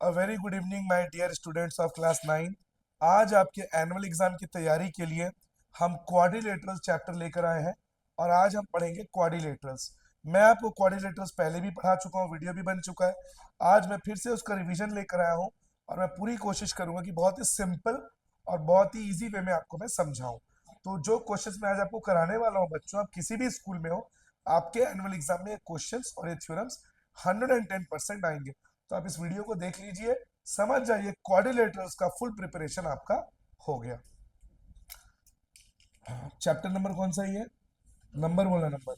A very good evening my dear students of class 9। आज आपके annual exam की तैयारी के लिए हम क्वाड्रिलेटरल चैप्टर लेकर आए हैं और आज हम पढ़ेंगे क्वाड्रिलेटरल्स। मैं आपको क्वाड्रिलेटरल्स पहले भी पढ़ा चुका हूँ, वीडियो भी बन चुका है। आज मैं फिर से उसका रिवीजन लेकर आया हूँ और मैं पूरी कोशिश करूंगा कि बहुत ही सिंपल और बहुत ही इजी वे में आपको मैं समझाऊं। तो जो क्वेश्चंस मैं आज आपको कराने वाला हूँ बच्चों, आप किसी भी स्कूल में हो, आपके एनुअल एग्जाम में ये क्वेश्चंस और ये थ्योरम्स 110% आएंगे। तो आप इस वीडियो को देख लीजिए, समझ जाइए, क्वाड्रिलेटरल्स का फुल प्रिपरेशन आपका हो गया। चैप्टर नंबर कौन सा ही है? नंबर बोला, नंबर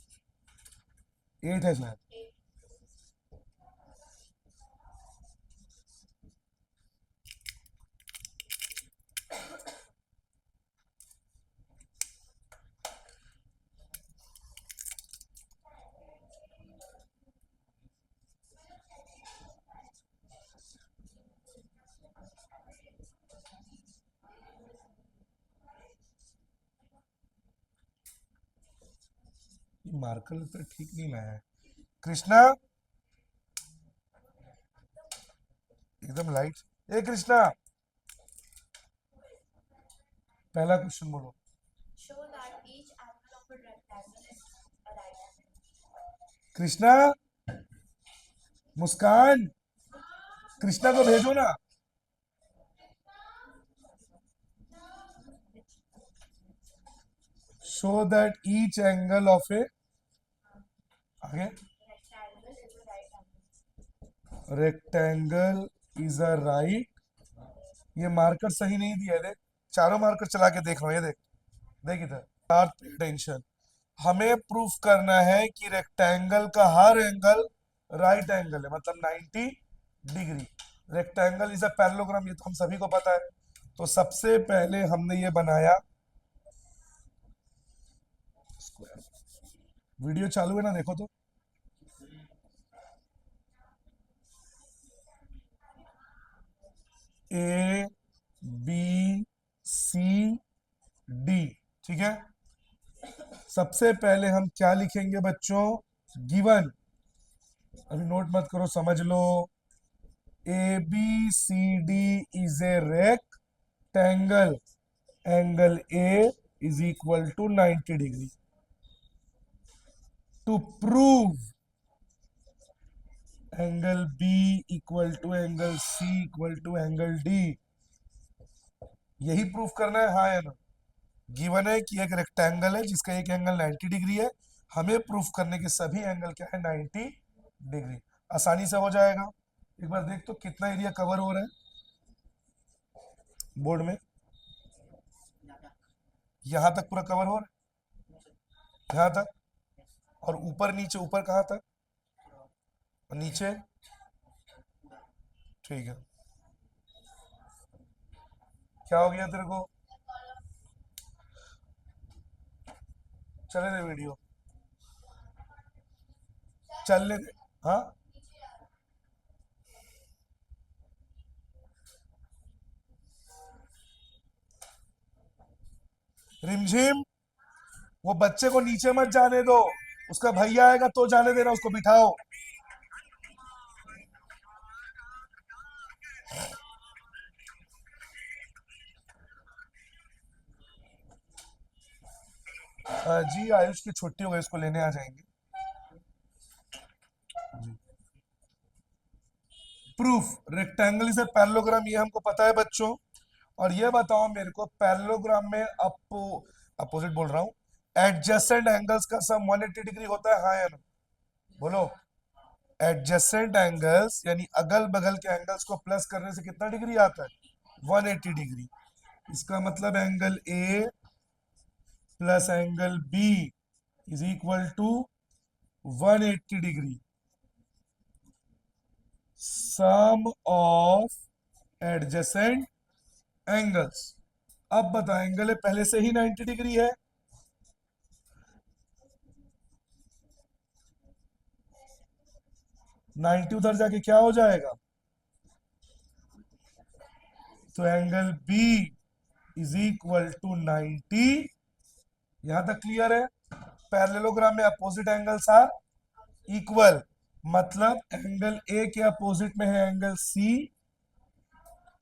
8 है शायद। मार्कर तो ठीक नहीं लाया है कृष्णा, एकदम लाइट। ए कृष्णा, पहला क्वेश्चन बोलो। कृष्णा, मुस्कान, कृष्णा को भेजो ना। Show that each angle of A, आगे, रेक्टेंगल इज अ राइट। ये मार्कर सही नहीं दिया है, देख, चारों मार्कर चला के देख रहा हूँ, ये देख, देख इधर, टेंशन। हमें प्रूफ करना है कि रेक्टेंगल का हर एंगल राइट एंगल है, मतलब 90 degree. Rectangle is a parallelogram, ये तो हम सभी को पता है। तो सबसे पहले हमने ये बनाया स्क्वायर। वीडियो चालू है ना, देखो तो। ए बी सी डी, ठीक है। सबसे पहले हम क्या लिखेंगे बच्चों? गिवन, अभी नोट मत करो, समझ लो। A B C D is a rectangle, angle A is equal to 90 degree. To prove angle B equal to angle C equal to angle D, यही प्रूफ करना है, हाँ या ना? गिवन है कि एक रेक्टेंगल है जिसका एक एंगल 90 डिग्री है, हमें प्रूफ करने के सभी एंगल क्या है? 90 डिग्री। आसानी से हो जाएगा। एक बार देख तो कितना एरिया कवर हो रहा है बोर्ड में। यहां तक पूरा कवर हो रहा है, यहां तक। और ऊपर नीचे, ऊपर कहां तक? और नीचे, ठीक है। क्या हो गया तेरे को? चले दे वीडियो, चलने दे। हाँ, रिमझिम, वो बच्चे को नीचे मत जाने दो, उसका भैया आएगा तो जाने देना, उसको बिठाओ। जी आयुष की छुट्टी हो गई, इसको लेने आ जाएंगे। Proof, rectangle is a parallelogram, ये हमको पता है बच्चों। और ये बताओ मेरे को, पैरेललोग्राम में अपोजिट बोल रहा हूँ, एडजेसेंट एंगल्स का सम 180 डिग्री होता है, हाँ या ना? बोलो। एडजेसेंट एंगल्स यानी अगल बगल के एंगल्स को प्लस करने से कितना डिग्री आता है? 180 डिग्री। इसका मतलब angle A plus angle B is equal to 180 degree. Sum of adjacent angles. अब बता, एंगल पहले से ही 90 डिग्री है, 90 उधर जाके क्या हो जाएगा? तो angle B is equal to 90। यहां तक क्लियर है? पैरेललोग्राम में अपोजिट एंगल्स आर इक्वल, मतलब एंगल ए के अपोजिट में है एंगल सी,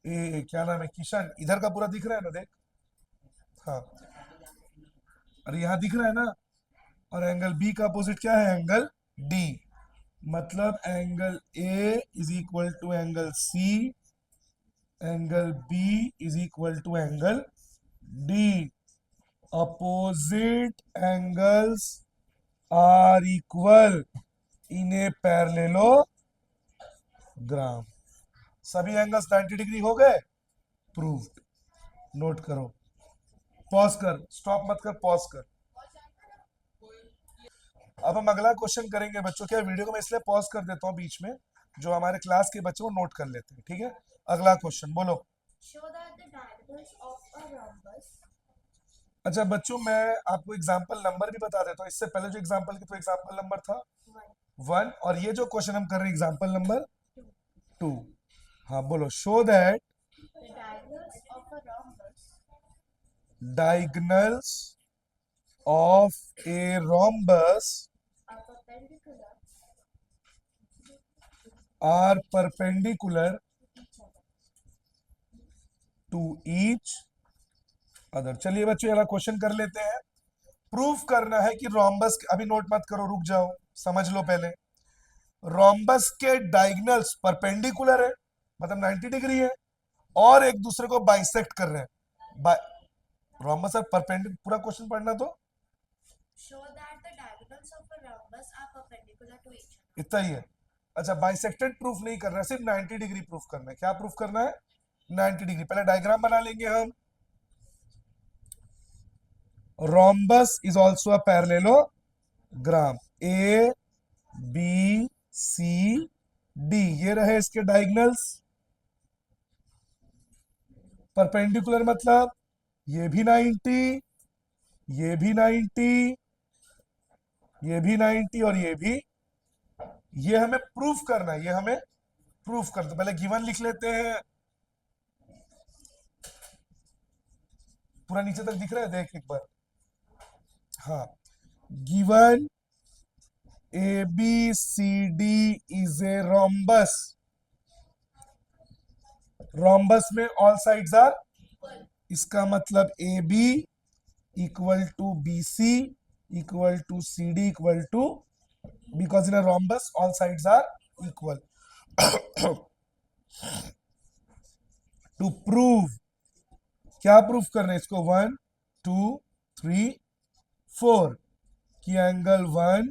क्या नाम है, किशन, इधर का पूरा दिख रहा है ना, देख। हाँ, अरे यहाँ दिख रहा है ना। और एंगल बी का अपोजिट क्या है, एंगल डी। मतलब angle A is equal to angle C, angle B is equal to angle D. Opposite angles are equal in a parallelogram. सभी एंगल्स 90 डिग्री हो गए, प्रूव्ड। नोट करो, पॉज कर, stop मत कर, पॉज कर। अब हम अगला क्वेश्चन करेंगे बच्चों। क्या वीडियो को मैं इसलिए पॉज कर देता हूँ बीच में, जो हमारे क्लास के बच्चे वो नोट कर लेते हैं, ठीक है। अगला क्वेश्चन बोलो। Show that the diagonals of a rhombus अच्छा बच्चों, मैं आपको एग्जाम्पल नंबर भी बता देता हूँ। इससे पहले जो एग्जाम्पल की तो एग्जाम्पल नंबर था 1, और ये जो क्वेश्चन हम कर रहे हैं एग्जाम्पल नंबर 2। हाँ बोलो, show that the diagonals of a rhombus diagonals of a rhombus are perpendicular are perpendicular to each other. to each other। चलिए बच्चों, ये वाला क्वेश्चन कर लेते हैं। प्रूफ करना है कि रोम्बस, अभी नोट मत करो, रुक जाओ, समझ लो पहले। रोम्बस के डायगनल्स परपेंडिकुलर है, मतलब 90 डिग्री है, और एक दूसरे को बाइसेक्ट कर रहे हैं। रोम्बस और परपेंडिकुलर, पूरा क्वेश्चन पढ़ना तो Show that the diagonals of a rhombus are perpendicular to each other. इतना ही है। अच्छा, बाइसेक्टेड प्रूफ नहीं करना है, सिर्फ 90 डिग्री प्रूफ करना है। क्या प्रूफ करना है, 90 डिग्री। पहले डायग्राम बना लेंगे हम। Rhombus is also a parallelogram, A B C D, ये रहे इसके डायगनल्स। परपेंडिकुलर मतलब ये भी 90, ये भी 90, ये भी 90 और ये भी। ये हमें प्रूफ करना है, ये हमें प्रूफ करना। तो पहले गिवन लिख लेते हैं। पूरा नीचे तक दिख रहा है, देख एक बार। हाँ, given A B C D is a rhombus. Rhombus में ऑल साइड्स आर, इसका मतलब A B equal to B C equal to C D equal to, because in a rhombus all sides are equal. To prove, क्या proof करना है इसको, 1 2 3 4, कि angle 1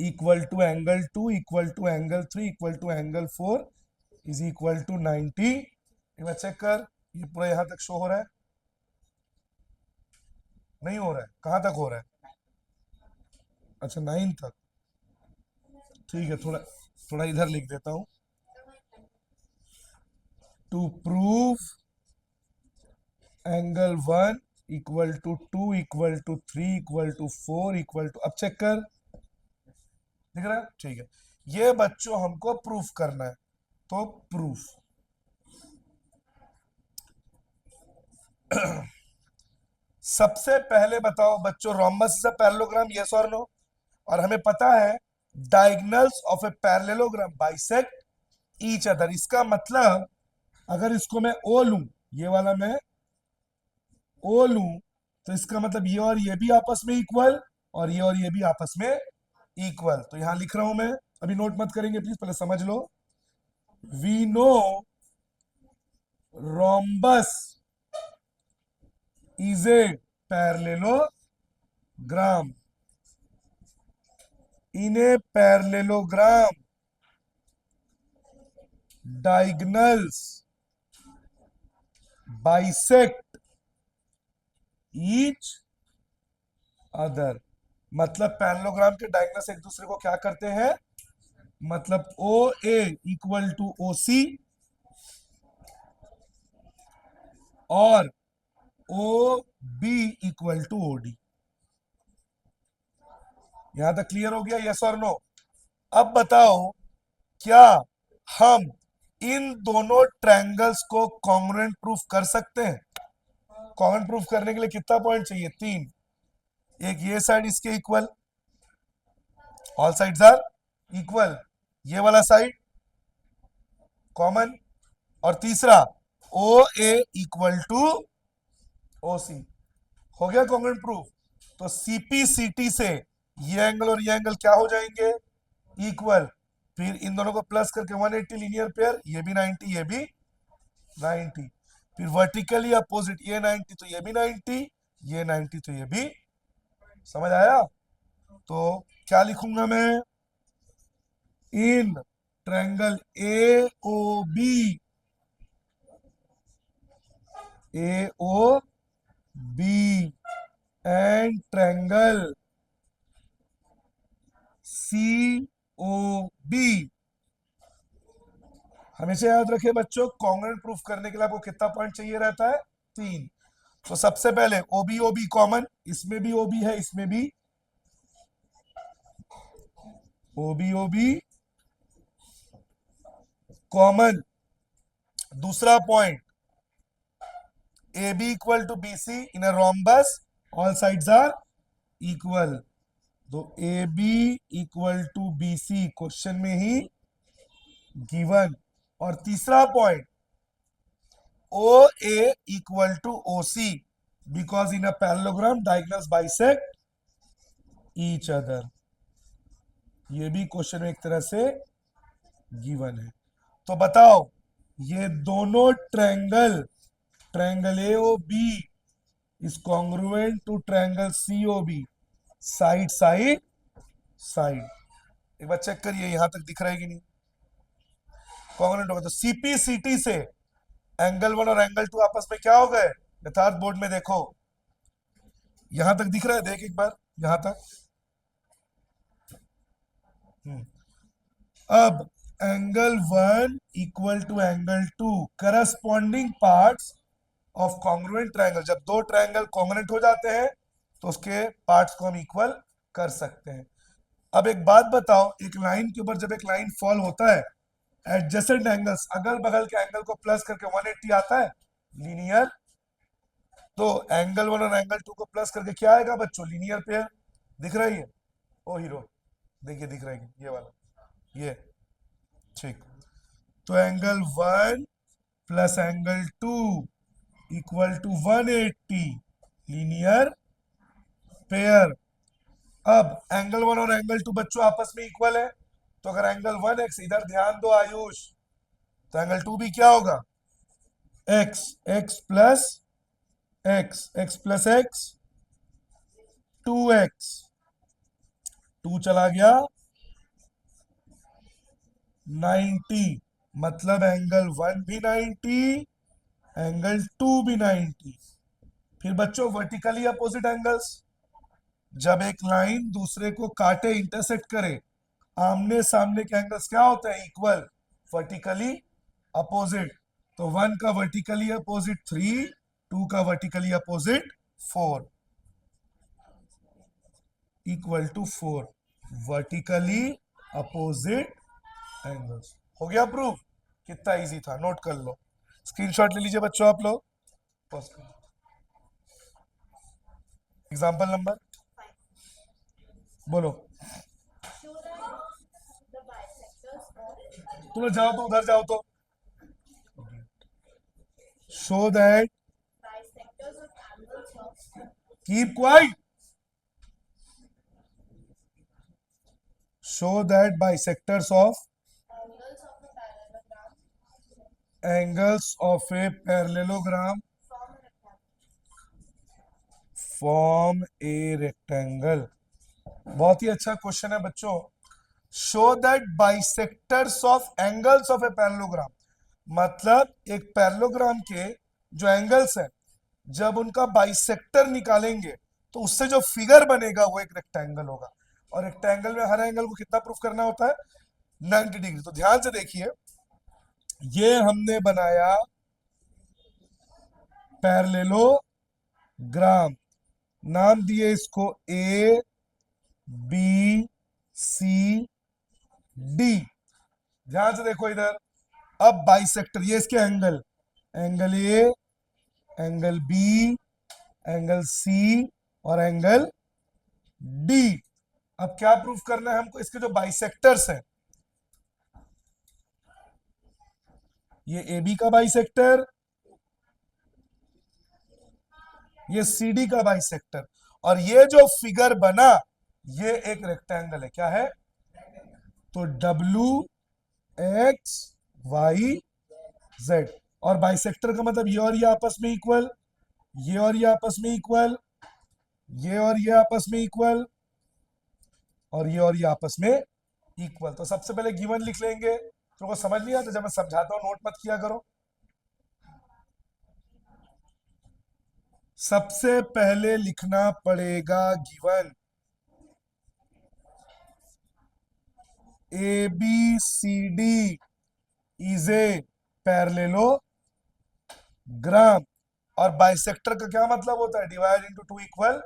equal to angle 2 equal to angle 3 equal to angle 4 is equal to 90। एक बार check कर, ये पूरा यहां तक शो हो रहा है, नहीं हो रहा है, कहां तक हो रहा है, अच्छा 9 तक, ठीक है। थोड़ा थोड़ा इधर लिख देता हूं। To prove angle 1 equal to 2 equal to 3 equal to 4 equal to, अब चेक कर, दिख रहा है, ठीक है। ये बच्चों हमको प्रूफ करना है, तो प्रूफ। सबसे पहले बताओ बच्चों, rhombus is a parallelogram, yes और नो। और हमें पता है diagonals of a parallelogram bisect each other. इसका मतलब अगर इसको मैं ओ लूं, ये वाला मैं ओ लूं, तो इसका मतलब ये और ये भी आपस में इक्वल, और ये और ये भी आपस में इक्वल। तो यहां लिख रहा हूं मैं, अभी नोट मत करेंगे प्लीज, पहले समझ लो। We know rhombus is a parallelogram. In a parallelogram, diagonals bisect each other। मतलब पैरेललोग्राम के डायगोनल्स एक दूसरे को क्या करते हैं, मतलब ओ A equal to O C और O B equal to O D. यहां तक क्लियर हो गया, यस और नो। अब बताओ, क्या हम इन दोनों ट्रायंगल्स को कॉन्ग्रुएंट प्रूफ कर सकते हैं। कॉन्ग्रुएंट प्रूफ करने के लिए कितना पॉइंट चाहिए, 3। एक ये साइड इसके equal, all sides are equal, ये वाला साइड कॉमन, और तीसरा ओ ए इक्वल टू ओ सी। हो गया कॉन्ग्रुएंट प्रूफ। तो सीपीसीटी से ये एंगल और ये एंगल क्या हो जाएंगे, इक्वल। फिर इन दोनों को प्लस करके 180 लीनियर पेयर, ये भी 90 ये भी 90। फिर वर्टिकली अपोजिट, ये 90 तो ये भी 90, ये 90 तो ये भी। समझ आया? तो क्या लिखूंगा मैं, in triangle A O B, A O B and triangle C O B. हमेशा याद रखें बच्चों, कॉन्ग्रुएंट प्रूफ करने के लिए आपको कितना पॉइंट चाहिए रहता है, 3। तो सबसे पहले ओबी कॉमन, इसमें भी ओबी है इसमें भी ओबी कॉमन। दूसरा point, A B equal to B C in a rhombus, all sides are equal. तो A B equal to B C question में ही गिवन। और तीसरा point, O A equal to O C because in a parallelogram diagonals bisect each other. ये भी question में एक तरह से गिवन है। तो बताओ, ये दोनों triangle, triangle A O B is congruent to triangle C O B, side side side. एक बार चेक करिए यहां तक दिख रहा है कि नहीं, कॉन्ग्रुएंट होगा। तो सीपीसीटी से एंगल 1 और एंगल 2 आपस में क्या हो गए, यथार्थ बोर्ड में देखो, यहां तक दिख रहा है, देख एक बार यहां तक। अब angle 1 equal to angle 2 corresponding parts of congruent triangle. जब दो ट्रायंगल कॉन्ग्रुएंट हो जाते हैं तो उसके पार्ट्स को हम इक्वल कर सकते हैं। अब एक बात बताओ, एक लाइन के ऊपर जब एक लाइन फॉल होता है, एडजेसेंट एंगल्स, अगल बगल के एंगल को प्लस करके 180 आता है लीनियर। तो एंगल 1 और एंगल 2 को प्लस करके क्या आएगा बच्चों, लीनियर पेयर। दिख रही है ओ हीरो, देखिए दिख रहा है ये वाला, ये ठीक। तो angle 1 plus angle 2 equal to 180 linear pair. अब एंगल 1 और एंगल 2 बच्चों आपस में इक्वल है, तो अगर एंगल 1x, इधर ध्यान दो आयुष, तो एंगल 2 भी क्या होगा, x, x plus x, x plus x 2x, 2 चला गया 90, मतलब एंगल 1 भी 90, एंगल 2 भी 90। फिर बच्चों वर्टिकली अपोजिट एंगल्स, जब एक लाइन दूसरे को काटे, इंटरसेक्ट करे, आमने सामने के एंगल्स क्या होते हैं, इक्वल, वर्टिकली अपोजिट। तो 1 का वर्टिकली अपोजिट 3, 2 का vertically opposite 4, equal to 4, vertically opposite angles. हो गया प्रूफ? कितना इजी था, नोट कर लो, स्क्रीनशॉट ले लीजिए बच्चों आप लोग। एग्जाम्पल नंबर बोलो, Show that the bisectors of तुम लोग जाओ तो उधर जाओ तो, show that, bisectors of angles of keep quiet, show that bisectors of angles of angles of a parallelogram a parallelogram form form a rectangle. A rectangle. बहुत ही अच्छा question है बच्चों। Show that bisectors of angles of a parallelogram, मतलब एक parallelogram के जो angles हैं, जब उनका बाइसेक्टर निकालेंगे तो उससे जो फिगर बनेगा वो एक रेक्टेंगल होगा। और रेक्टेंगल में हर एंगल को कितना प्रूफ करना होता है, 90 डिग्री। तो ध्यान से देखिए, ये हमने बनाया पैरेललोग्राम, नाम दिए इसको ए बी सी डी। ध्यान से देखो इधर, अब बाइसेक्टर, ये इसके angle, angle A, angle B, angle C और एंगल डी। अब क्या प्रूफ करना है हमको, इसके जो बाइसेक्टर्स हैं, ये AB का बाइसेक्टर, ये CD का बाइसेक्टर, और ये जो फिगर बना ये एक रेक्टेंगल है। क्या है? तो WXYZ, और बाइसेक्टर का मतलब ये और ये आपस में इक्वल, ये और ये आपस में इक्वल, ये और ये आपस में इक्वल, और ये और ये आपस में इक्वल। तो सबसे पहले गिवन लिख लेंगे। तुमको समझ नहीं आता जब मैं समझाता हूं नोट मत किया करो। सबसे पहले लिखना पड़ेगा given. ABCD is a parallelogram. और बाइसेक्टर का क्या मतलब होता है? डिवाइड इनटू टू इक्वल,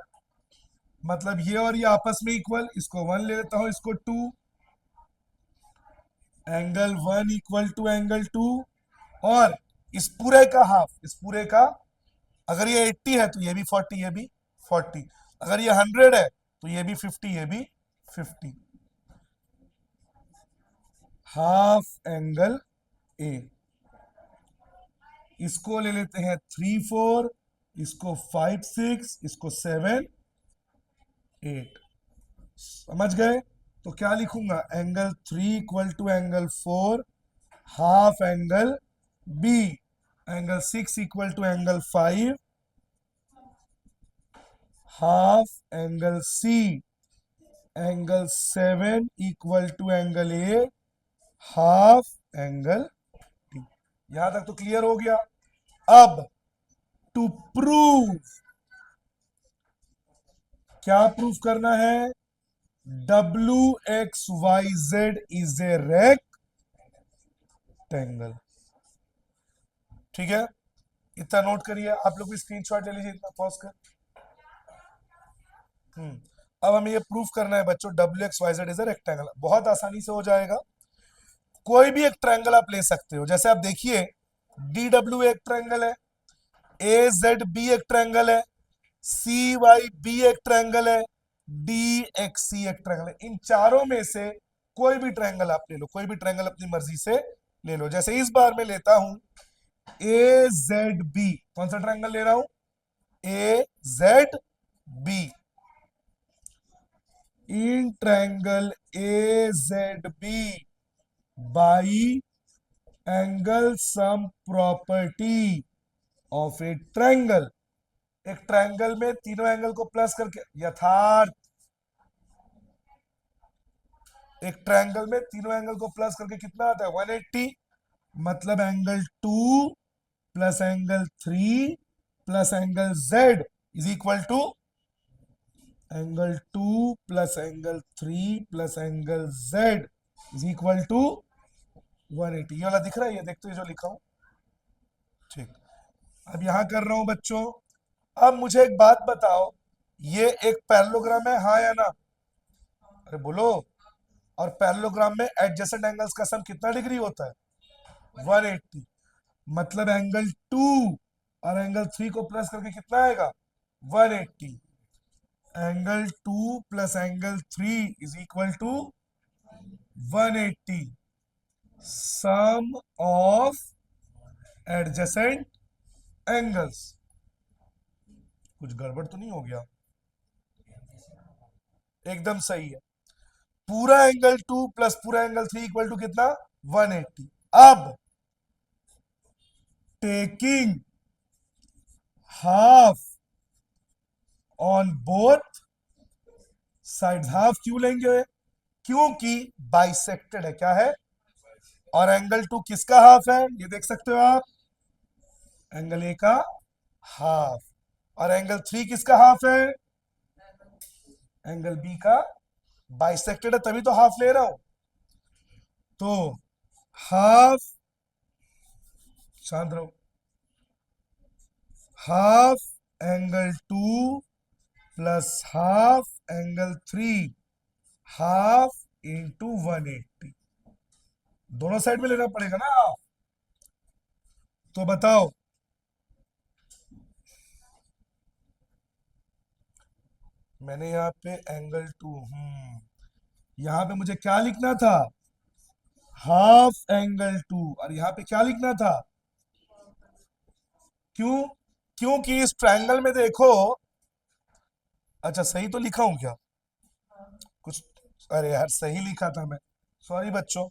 मतलब ये और ये आपस में इक्वल, इसको 1 ले लेता हूं, इसको 2, एंगल 1 इक्वल टू एंगल 2, और इस पूरे का हाफ, इस पूरे का, अगर ये 80 है तो ये भी 40, ये भी 40, अगर ये 100 है तो ये भी 50, ये भी 50, हाफ एंगल ए। इसको ले लेते हैं 3 4, इसको 5 6, इसको 7 8। समझ गए? तो क्या लिखूंगा? Angle 3 equal to angle 4, half angle B, angle 6 equal to angle 5, half angle C, angle 7 equal to angle A, half angle T. यहां तक तो क्लियर हो गया। अब टू प्रूव, क्या प्रूफ करना है? WXYZ is a rectangle. ठीक है, इतना नोट करिए। आप लोग भी स्क्रीनशॉट ले लीजिए, इतना पॉज कर। अब हमें ये प्रूफ करना है बच्चों, WXYZ इज ए रेक्टेंगल। बहुत आसानी से हो जाएगा। कोई भी एक ट्रायंगल आप ले सकते हो। जैसे आप देखिए, DW एक ट्रायंगल है, AZB एक ट्रायंगल है, CYB एक ट्रायंगल है, DXC एक ट्रायंगल है। इन चारों में से कोई भी ट्रायंगल आप ले लो, कोई भी ट्रायंगल अपनी मर्जी से ले लो। जैसे इस बार मैं लेता हूं AZB। कौन सा ट्रायंगल ले रहा हूं? AZB। In triangle AZB by angle sum property of A triangle. एक ट्रायंगल में तीनों एंगल को प्लस करके, यथार्थ, एक ट्रायंगल में तीनों एंगल को प्लस करके कितना आता है? 180। मतलब angle 2 plus angle 3 plus angle Z is equal to angle 2 plus angle 3 plus angle Z is equal to 180। ये वाला दिख रहा है? ये देखते हो जो लिखा हूं? ठीक। अब यहां कर रहा हूं बच्चों। अब मुझे एक बात बताओ, ये एक पैरेललोग्राम है, हाँ या ना? अरे बोलो। और पैरेललोग्राम में एडजेसेंट एंगल्स का सम कितना डिग्री होता है? 180। मतलब एंगल 2 और एंगल 3 को प्लस करके कितना आएगा? 180। Angle 2 plus angle 3 is equal to 180, sum of adjacent angles. कुछ गड़बड़ तो नहीं हो गया? एकदम सही है। पूरा एंगल 2 प्लस पूरा एंगल 3 इक्वल टू कितना? 180। अब taking half on both side, half क्यों लेंगे? क्योंकि बाइसेक्टेड है। क्या है? और एंगल 2 किसका हाफ है? ये देख सकते हो आप, एंगल ए का हाफ। और एंगल 3 किसका हाफ है? एंगल बी का। बाइसेक्टेड है तभी तो हाफ ले रहा हूं। तो हाफ, शांत रहो, half angle 2 plus half angle 3, half into 180। दोनों साइड में लेना पड़ेगा ना हाफ। तो बताओ, मैंने यहाँ पे एंगल 2, यहां पे मुझे क्या लिखना था? हाफ एंगल 2, और यहाँ पे क्या लिखना था? क्यों? क्योंकि इस ट्रायंगल में देखो, अच्छा सही तो लिखा हूं क्या कुछ? अरे यार सही लिखा था मैं, सॉरी बच्चों,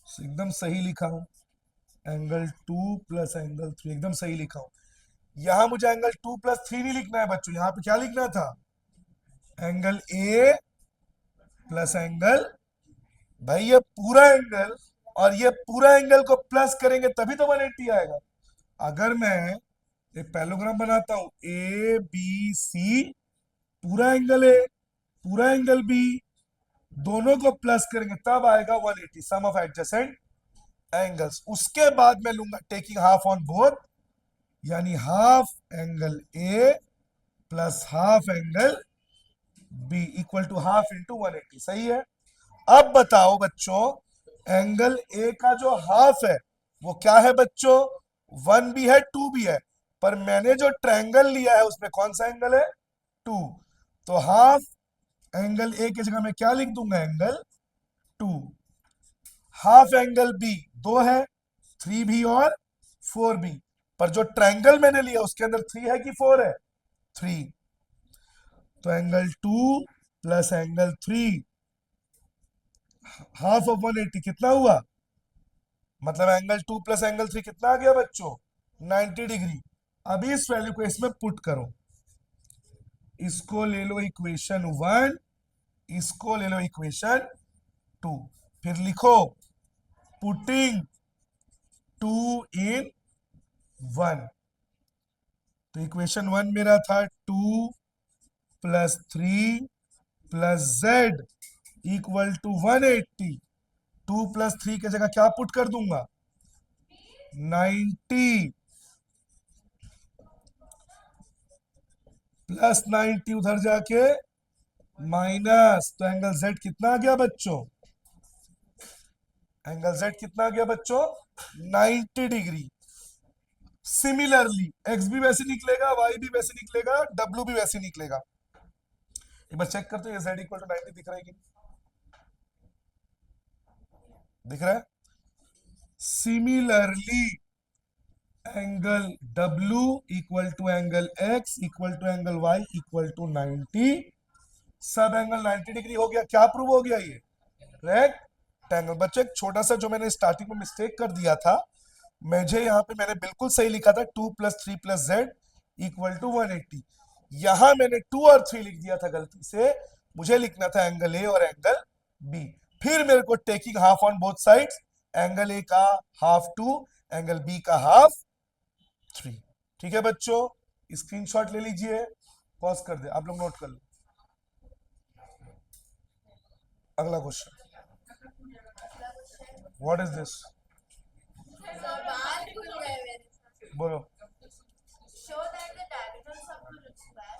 एकदम सही लिखा हूं। एंगल 2 प्लस एंगल 3 एकदम सही लिखा हूं। यहां मुझे एंगल 2 प्लस 3 नहीं लिखना है बच्चों, यहां पे क्या लिखना था? एंगल ए प्लस एंगल, भाई ये पूरा एंगल और ये पूरा एंगल को प्लस करेंगे तभी तो 180 आएगा। अगर मैं एक पैरेललोग्राम बनाता हूं, ए बी सी, पूरा एंगल ए पूरा एंगल बी, दोनों को प्लस करेंगे तब आएगा 180, सम ऑफ एडजेसेंट एंगल्स। उसके बाद मैं लूंगा टेकिंग हाफ ऑन बोथ, यानी half angle A plus half angle B equal to half into 180। सही है। अब बताओ बच्चों, एंगल ए का जो हाफ है वो क्या है बच्चों? 1 भी है 2 भी है, पर मैंने जो ट्रायंगल लिया है उसमें कौन सा एंगल है? 2। तो हाफ एंगल ए की जगह मैं क्या लिख दूंगा? एंगल 2। हाफ एंगल बी 2 है, 3 भी और 4 भी, पर जो ट्रायंगल मैंने लिया उसके अंदर 3 है कि 4 है? 3। तो angle 2 plus angle 3, half of 180 कितना हुआ? मतलब एंगल 2 प्लस एंगल 3 कितना आ गया बच्चों? 90 डिग्री। अभी इस वैल्यू को इसमें पुट करो, इसको ले लो इक्वेशन 1, इसको ले लो इक्वेशन 2, फिर लिखो पुटिंग 2 इन 1। तो इक्वेशन 1 मेरा था 2 plus 3 plus Z equal to 180। 2 plus 3 की जगह क्या पुट कर दूंगा? 90 प्लस 90 उधर जाके माइनस, तो एंगल जेड कितना आ गया बच्चों? एंगल जेड कितना आ गया बच्चों? 90 डिग्री। सिमिलरली एक्स भी वैसे निकलेगा, वाई भी वैसे निकलेगा, डब्ल्यू भी वैसे निकलेगा। एक बार चेक करते हैं जेड इक्वल टू 90 दिख रहा है कि नहीं? दिख रहा है। Similarly angle W equal to angle X equal to angle Y equal to 90, सब एंगल 90 डिग्री हो गया। क्या प्रूव हो गया? ये रेक्टेंगल। बच्चों एक छोटा सा जो मैंने स्टार्टिंग में मिस्टेक कर दिया था, मुझे यहाँ पे मैंने बिल्कुल सही लिखा था 2 plus 3 plus Z equal to 180, यहां मैंने 2 और 3 लिख दिया था गलती से। मुझे लिखना था एंगल ए और एंगल बी। फिर मेरे को taking half on both sides, angle A का हाफ 2, एंगल बी का हाफ 3। ठीक है बच्चों, स्क्रीनशॉट ले लीजिए, पॉज कर दे, आप लोग नोट कर लो। अगला क्वेश्चन, व्हाट इज दिस? सवाल भूल गए मेरे। बोलो। Show that the diagonals of a square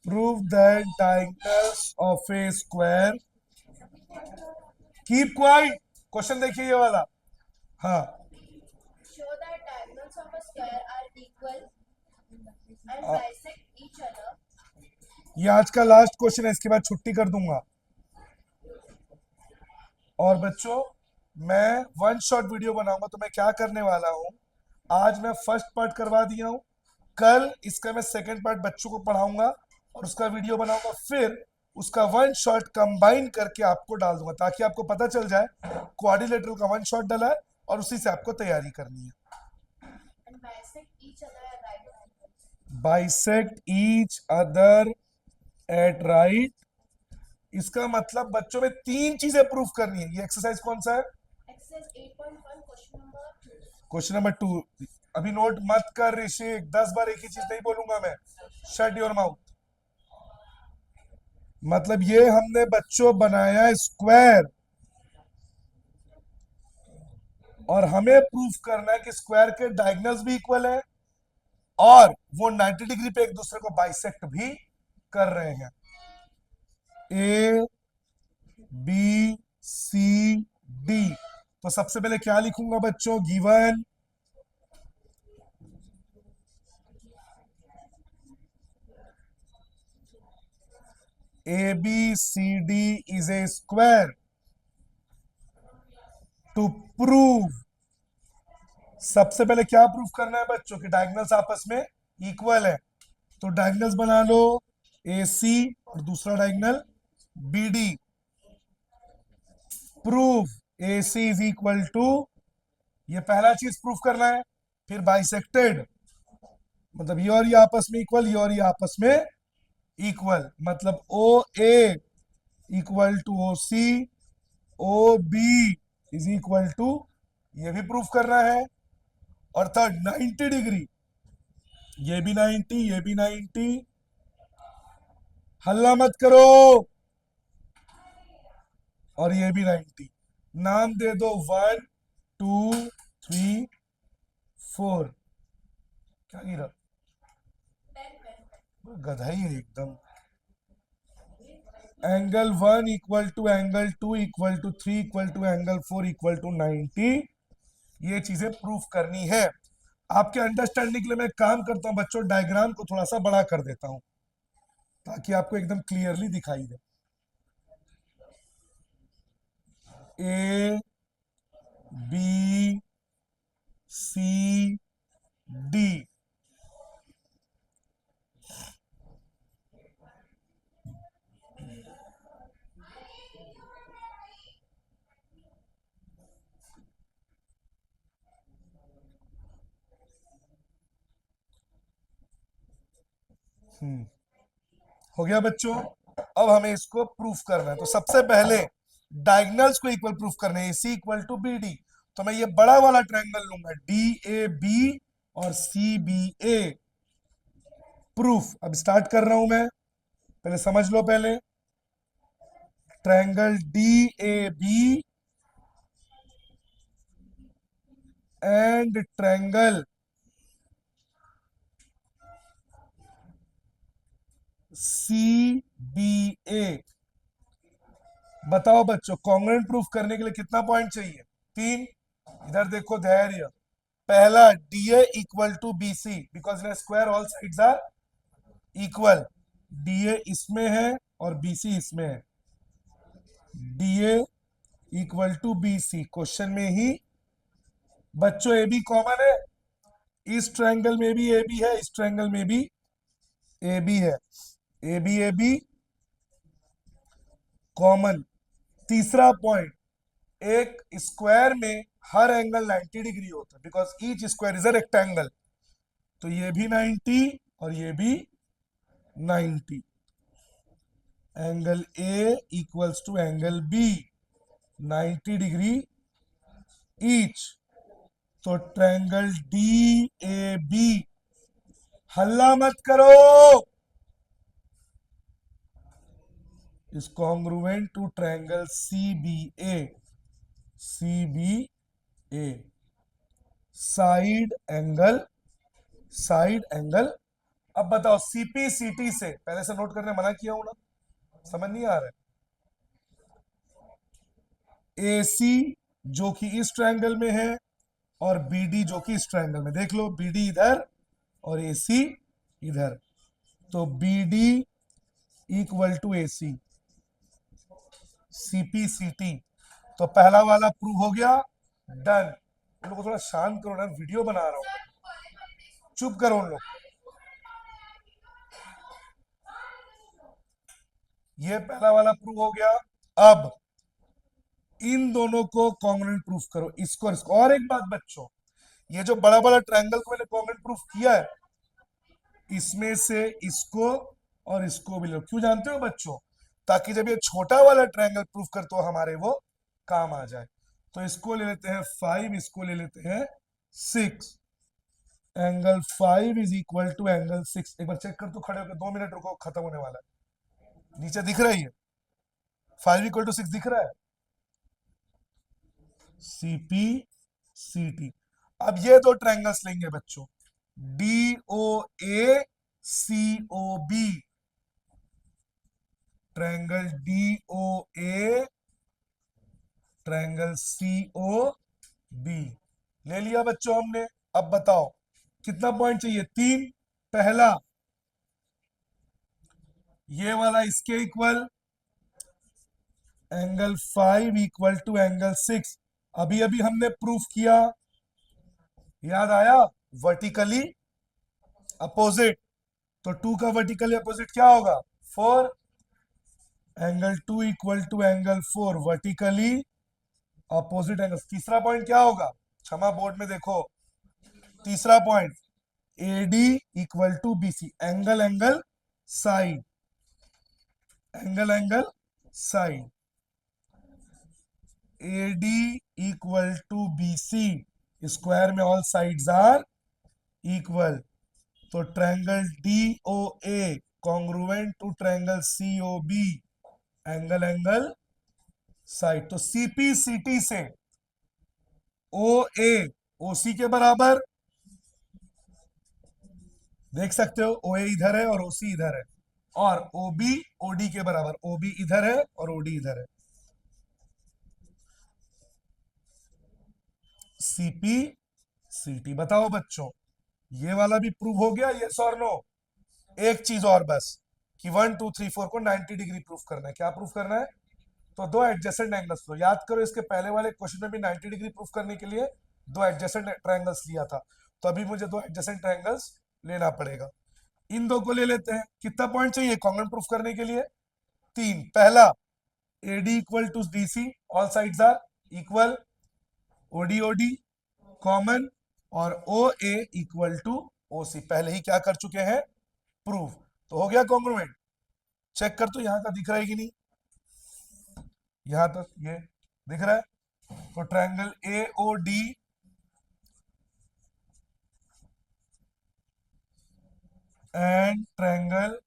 prove that diagonals of A square, keep quiet, question देखिए ये वाला। हाँ, show that diagonals of a square are equal and uh- bisect each other. ये आज का लास्ट क्वेश्चन है, इसके बाद छुट्टी कर दूंगा। और बच्चों मैं वन शॉट वीडियो बनाऊंगा, तो मैं क्या करने वाला हूं, आज मैं फर्स्ट पार्ट करवा दिया हूं, कल इसका मैं सेकंड पार्ट बच्चों को पढ़ाऊंगा और उसका वीडियो बनाऊंगा, फिर उसका वन शॉट कंबाइन करके आपको डाल दूंगा, ताकि आपको पता चल जाए क्वाड्रिलेटरल का वन शॉट डाला है और उसी से आपको तैयारी करनी है। And bisect each other at right angles. Bisect each other at right, इसका मतलब बच्चों में 3 चीजें प्रूफ करनी है। ये एक्सरसाइज कौन सा है? Exercise 8.1 question number 2. Question number 2। अभी नोट मत कर ऋषिक, 10 बार एक ही चीज नहीं बोलूंगा मैं, शट योर माउथ। मतलब ये हमने बच्चों बनाया स्क्वायर, और हमें प्रूफ करना है कि स्क्वायर के डायगोनल्स भी इक्वल है और वो 90 डिग्री पे एक दूसरे को बाइसेक्ट भी कर रहे हैं। ए बी सी डी, तो सबसे पहले क्या लिखूंगा बच्चों? गिवन ABCD is a square. To prove, सबसे पहले क्या प्रूव करना है बच्चों कि डायगोनल्स आपस में इक्वल है। तो डायगोनल्स बना लो AC और दूसरा diagonal BD। Prove AC is equal to, ये पहला चीज प्रूफ करना है। फिर बाइसेक्टेड, मतलब ये और ये आपस में इक्वल, ये और ये आपस में इक्वल, मतलब OA equal to OC, OB is equal to, ये भी प्रूफ करना है। और थर्ड 90 डिग्री, ये भी 90, ये भी 90, हल्ला मत करो, और ये भी 90। नाम दे दो 1 2 3 4। क्या गिरा? गधा ही है एकदम। Angle 1 equal to angle 2 equal to 3 equal to angle 4 equal to 90। ये चीजें प्रूफ करनी है। आपके अंडरस्टैंडिंग के लिए मैं काम करता हूं बच्चों, डायग्राम को थोड़ा सा बड़ा कर देता हूं ताकि आपको एकदम क्लियरली दिखाई दे। A B C D, हो गया बच्चों। अब हमें इसको प्रूफ करना है, तो सबसे पहले डायगोनल्स को इक्वल प्रूफ करना है। AC इक्वल टू BD, तो मैं ये बड़ा वाला ट्रायंगल लूंगा DAB और CBA। प्रूफ अब स्टार्ट कर रहा हूं मैं, पहले समझ लो। पहले triangle DAB and triangle CBA, बताओ बच्चों कॉन्ग्रुएंट प्रूफ करने के लिए कितना पॉइंट चाहिए? 3। इधर देखो धैर्य। पहला DA equal to BC, because in square all sides are equal. DA इसमें है और BC इसमें है। DA equal to BC, question में ही बच्चों AB कॉमन है, इस ट्रायंगल में भी AB है, इस ट्रायंगल में भी AB है। AB common. तीसरा पॉइंट, एक स्क्वायर में हर एंगल 90 डिग्री होता है, because each square is a rectangle. तो ये भी 90 और ये भी 90। Angle A equals to angle B, 90 degree each. तो ट्रायंगल DAB, हल्ला मत करो, is congruent to triangle CBA। CBA side angle, side angle. अब बताओ CPCT से, पहले से नोट करने मना किया हूं ना, समझ नहीं आ रहा है। AC जो कि इस ट्रायंगल में है और BD जो कि इस ट्रायंगल में, देख लो BD इधर और AC इधर। तो BD equal to AC, CPCT। तो पहला वाला प्रूव हो गया, डन। उन लोगों को थोड़ा शांत करो ना, वीडियो बना रहा हूं, चुप करो उन लोग। ये पहला वाला प्रूव हो गया। अब इन दोनों को कॉन्ग्रुएंट प्रूफ करो, इसको और इसको। और एक बात बच्चों, ये जो बड़ा बड़ा ट्रायंगल को मैंने कॉन्ग्रुएंट प्रूफ किया है, इसमें से इसको और इसको भी लो। क्यों जानते हो बच्चों? ताकि जब ये छोटा वाला ट्रायंगल प्रूफ कर तो हमारे वो काम आ जाए। तो इसको ले लेते हैं 5, इसको ले लेते हैं 6। Angle 5 is equal to angle 6। एक बार चेक कर, तो खड़े होकर 2 मिनट रुको, खत्म होने वाला है। नीचे दिख रही है 5 इक्वल टू 6, दिख रहा है। CPCT। अब ये दो ट्रायंगल्स लेंगे बच्चों, DOA COB। Triangle DOA, triangle COB ले लिया बच्चों हमने। अब बताओ कितना पॉइंट चाहिए? 3। पहला ये वाला इसके equal, angle 5 equal to angle 6। अभी अभी हमने प्रूफ किया, याद आया, वर्टिकली अपोजिट। तो 2 का वर्टिकली अपोजिट क्या होगा? 4। Angle 2 equal to angle 4 vertically opposite angle. तीसरा पॉइंट क्या होगा? क्षमा, बोर्ड में देखो, तीसरा point AD equal to BC, angle angle side, angle angle side. AD equal to BC, square में ऑल साइड्स आर इक्वल। तो triangle DOA congruent to triangle COB, angle angle side. तो CP/CT से OA OC के बराबर, देख सकते हो, OA इधर है और OC इधर है, और OB OD के बराबर, OB इधर है और OD इधर है। CP/CT। बताओ बच्चों, ये वाला भी प्रूव हो गया, यस और नो? एक चीज और बस, कि 1 2 3 4 को 90 डिग्री प्रूफ करना है। क्या प्रूफ करना है? तो दो एडजेसेंट एंगल्स लो। याद करो, इसके पहले वाले क्वेश्चन में भी 90 डिग्री प्रूफ करने के लिए दो एडजेसेंट ट्रायंगल्स लिया था। तो अभी मुझे दो एडजेसेंट ट्रायंगल्स लेना पड़ेगा। इन दो को ले लेते हैं। कितना पॉइंट चाहिए कॉन्ग्रुएंट प्रूफ करने के लिए? 3। पहला, AD equal to DC, all sides are equal, OD OD common, और OA इक्वल टू OC, पहले ही क्या कर चुके हैं? प्रूफ। तो हो गया कॉन्ग्रुएंट। चेक कर, तो यहां का दिख रहा है कि नहीं? यहां तक ये दिख रहा है। तो triangle AOD and triangle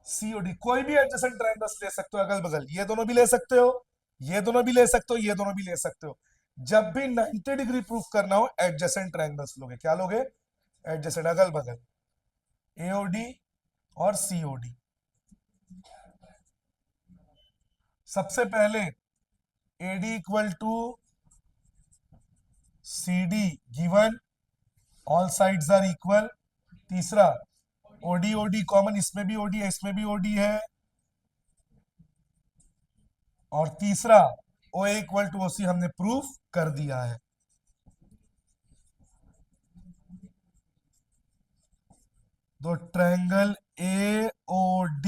COD, कोई भी एडजेसेंट ट्रायंगल्स ले सकते हो अगल बगल। ये दोनों भी ले सकते हो, ये दोनों भी ले सकते हो, ये दोनों भी ले सकते हो। जब भी 90 डिग्री प्रूफ करना हो, एडजेसेंट ट्रायंगल्स लोगे। क्या लोगे? एडजेसेंट, अगल बगल, AOD और COD। सबसे पहले AD equal to CD given, all sides are equal. तीसरा, OD OD कॉमन, इसमें भी OD है, इसमें भी OD है। और तीसरा, OA इक्वल टू OC हमने प्रूफ कर दिया है। तो triangle AOD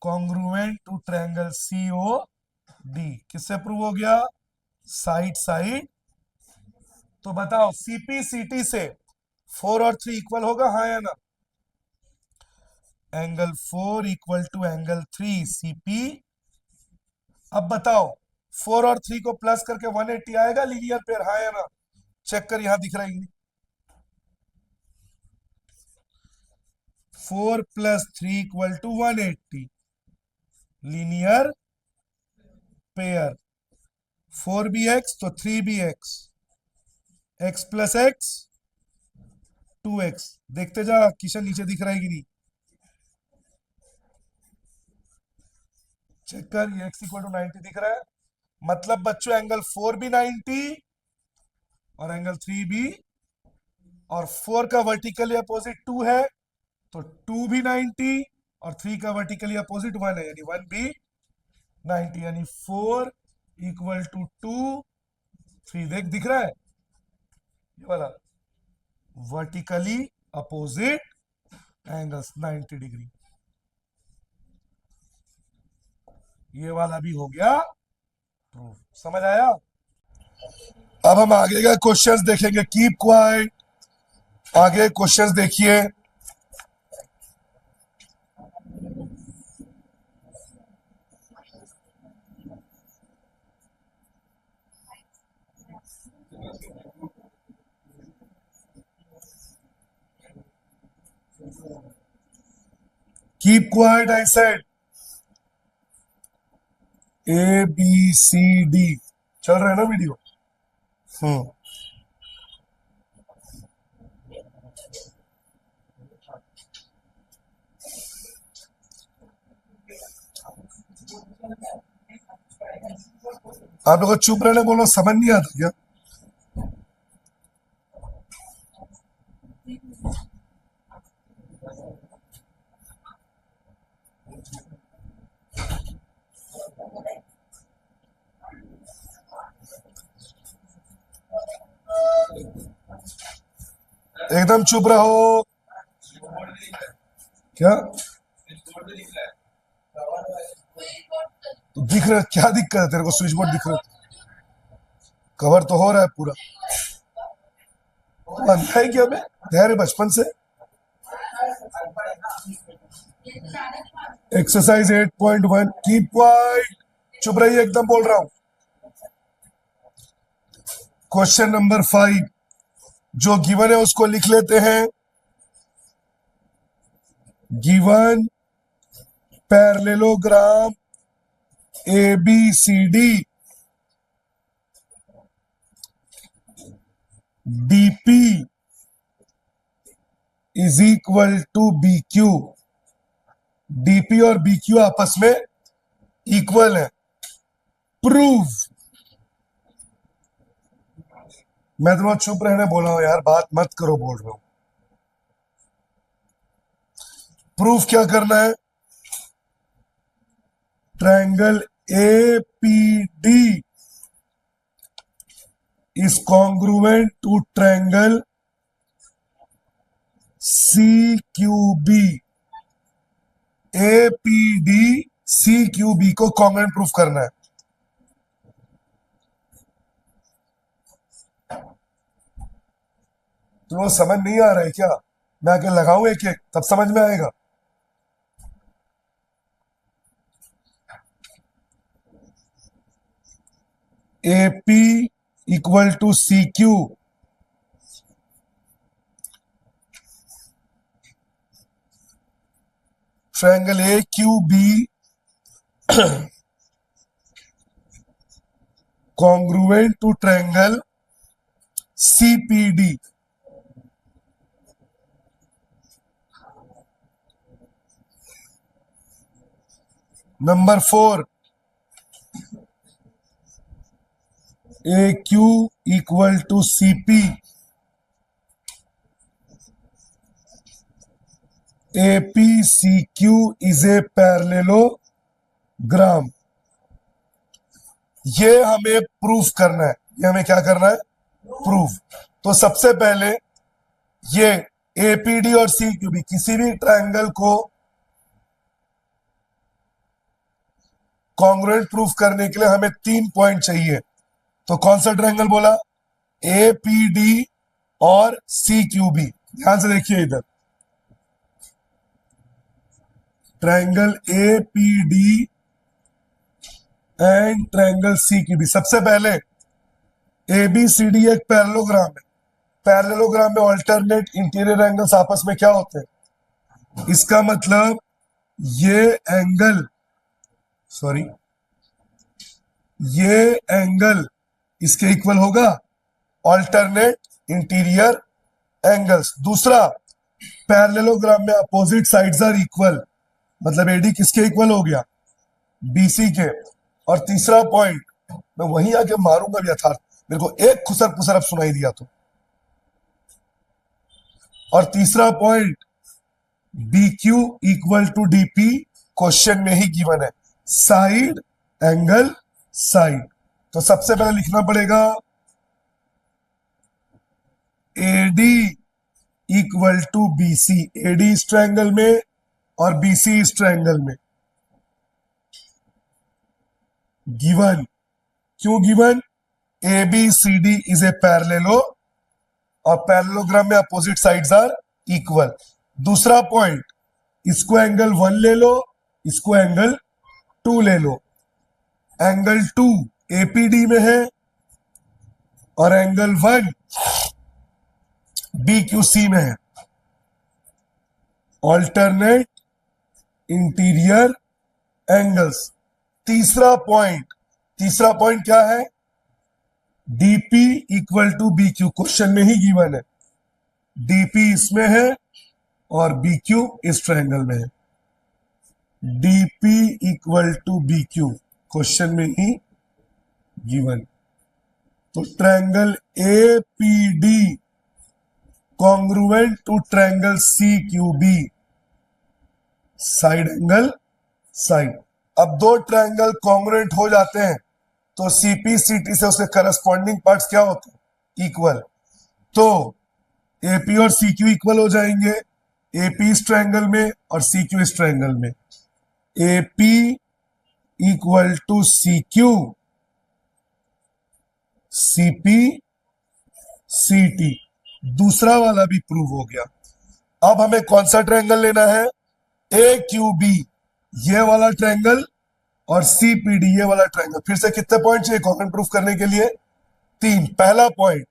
congruent to triangle COD किससे प्रूव हो गया? Side side. तो बताओ, CP/CT से 4 और 3 इक्वल होगा, हाँ या ना? Angle 4 equal to angle 3 CP। अब बताओ, 4 और 3 को प्लस करके 180 आएगा लीनियर पेयर, हाँ या ना? चेक कर, यहां दिख रहा है 4 plus 3 equal to 180, linear pair. 4 भी x तो 3 भी x, x plus x 2x। देखते जा किशन, नीचे दिख रहा है कि नहीं? चेक कर, ये x इक्वल टू 90 दिख रहा है। मतलब बच्चों, एंगल 4 भी 90 और एंगल 3 भी, और 4 का वर्टिकली अपोजिट 2 है, तो 2 भी 90 और 3 का वर्टिकली अपोजिट 1 है, यानी 1 भी 90, यानी 4 इक्वल टू 2 3। दिख रहा है ये वाला? Vertically opposite angles 90 degree. ये वाला भी हो गया प्रूफ। समझ आया? अब हम आगे का क्वेश्चंस देखेंगे। Keep quiet. आगे क्वेश्चंस देखिए। Keep quiet, I said. ABCD चल रहा है ना वीडियो? हम्म। आप लोग को चुप रहने बोलो, समझ नहीं आता क्या? एकदम चुप रहो। क्या तो दिख रहा है? क्या दिक्कत है तेरे को? स्विच बोर्ड दिख रहा है? कवर तो हो रहा है पूरा। तो अंधा है क्या? मैं धैर्य बचपन से। Exercise 8.1 keep quiet. चुप रहिए, एकदम बोल रहा हूं। क्वेश्चन नंबर 5 जो गिवन है उसको लिख लेते हैं। Given parallelogram ABCD DP is equal to BQ। DP और BQ आपस में इक्वल है। प्रूव। मैं तो चुप रहने बोला हूं यार, बात मत करो बोल रहा हूं। प्रूफ क्या करना है? Triangle APD is congruent to triangle CQB। APD CQB को कॉन्ग्रुएंट प्रूफ करना है। तो समझ नहीं आ रहा है क्या? मैं आके लगाऊं एक एक, तब समझ में आएगा। AP equal to CQ triangle AQB congruent to triangle CPD। Number 4 AQ equal to CP APCQ is a parallelogram. ये हमें प्रूफ करना है। ये हमें क्या करना है? प्रूफ। तो सबसे पहले ये APD और CQB किसी भी ट्रायंगल को कॉन्ग्रुएंट प्रूफ करने के लिए हमें 3 पॉइंट चाहिए। तो कौन सा ट्रायंगल बोला? APD और CQB। ध्यान से देखिए इधर, triangle APD and triangle CQB। सबसे पहले ABCD एक पैरेललोग्राम है। पैरेललोग्राम में अल्टरनेट इंटीरियर एंगल्स आपस में क्या होते हैं? इसका मतलब ये एंगल, सॉरी, ये एंगल इसके इक्वल होगा, अल्टरनेट इंटीरियर एंगल्स। दूसरा, पैरेललोग्राम में अपोजिट साइड्स आर इक्वल, मतलब AD किसके इक्वल हो गया? BC के। और तीसरा पॉइंट, मैं वहीं आके मारूंगा भी यथार्थ, मेरे को एक खुसर पुसर अब सुनाई दिया तो। और तीसरा point, BQ equal to DP question में ही गिवन है, साइड एंगल साइड। तो सबसे पहले लिखना पड़ेगा AD equal to BC। AD इस ट्रायंगल में और BC इस ट्रायंगल में। गिवन, क्यों given? ABCD is a parallel और पैरेललोग्राम में अपोजिट साइड्स आर इक्वल। दूसरा पॉइंट, इसको एंगल 1 ले लो, इसको एंगल 2 ले लो। एंगल 2 APD में है और एंगल 1 BQC में है। Alternate interior angles. तीसरा पॉइंट क्या है? DP equal to BQ question में ही गिवन है। DP इसमें है और BQ इस ट्रायंगल में है। DP equal to BQ question में ही गिवन। तो triangle APD congruent to triangle CQB, side angle side. अब दो ट्रायंगल कॉन्ग्रुएंट हो जाते हैं तो CP CT से उसके करस्पॉन्डिंग पार्ट्स क्या होते हैं? इक्वल। तो एपी और सीक्यू इक्वल हो जाएंगे, एपी इस ट्रायंगल में और सीक्यू इस ट्रायंगल में, AP equal to CQ, CP CT, दूसरा वाला भी प्रूव हो गया। अब हमें कौन सा ट्रायंगल लेना है, ए क्यू बी ये वाला ट्रायंगल और सीपीडी ये वाला ट्रायंगल। फिर से कितने पॉइंट चाहिए कॉमन प्रूफ करने के लिए, 3। पहला point,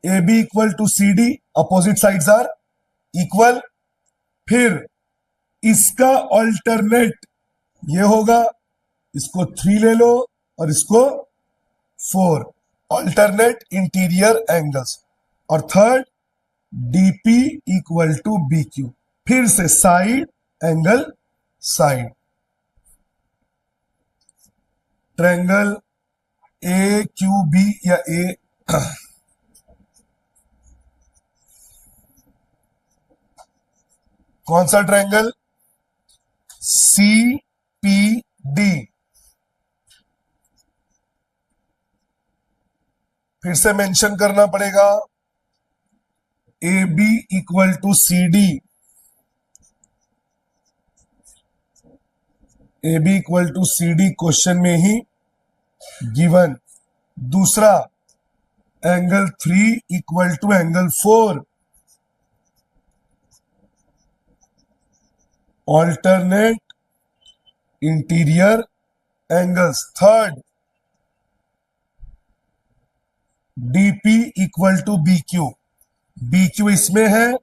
A B equal to C D, opposite sides are equal. फिर इसका ऑल्टरनेट ये होगा, इसको 3 ले लो और इसको 4, ऑल्टरनेट इंटीरियर एंगल्स। और third, DP equal to B Q, फिर से side angle side. Triangle A Q B या ए कौन सा ट्रायंगल, सी पी डी। फिर से मेंशन करना पड़ेगा, A B equal to C D, A B equal to C D question में ही गिवन। दूसरा, angle 3 equal to angle 4, alternate interior angles. Third, DP equal to B Q, B Q इसमें है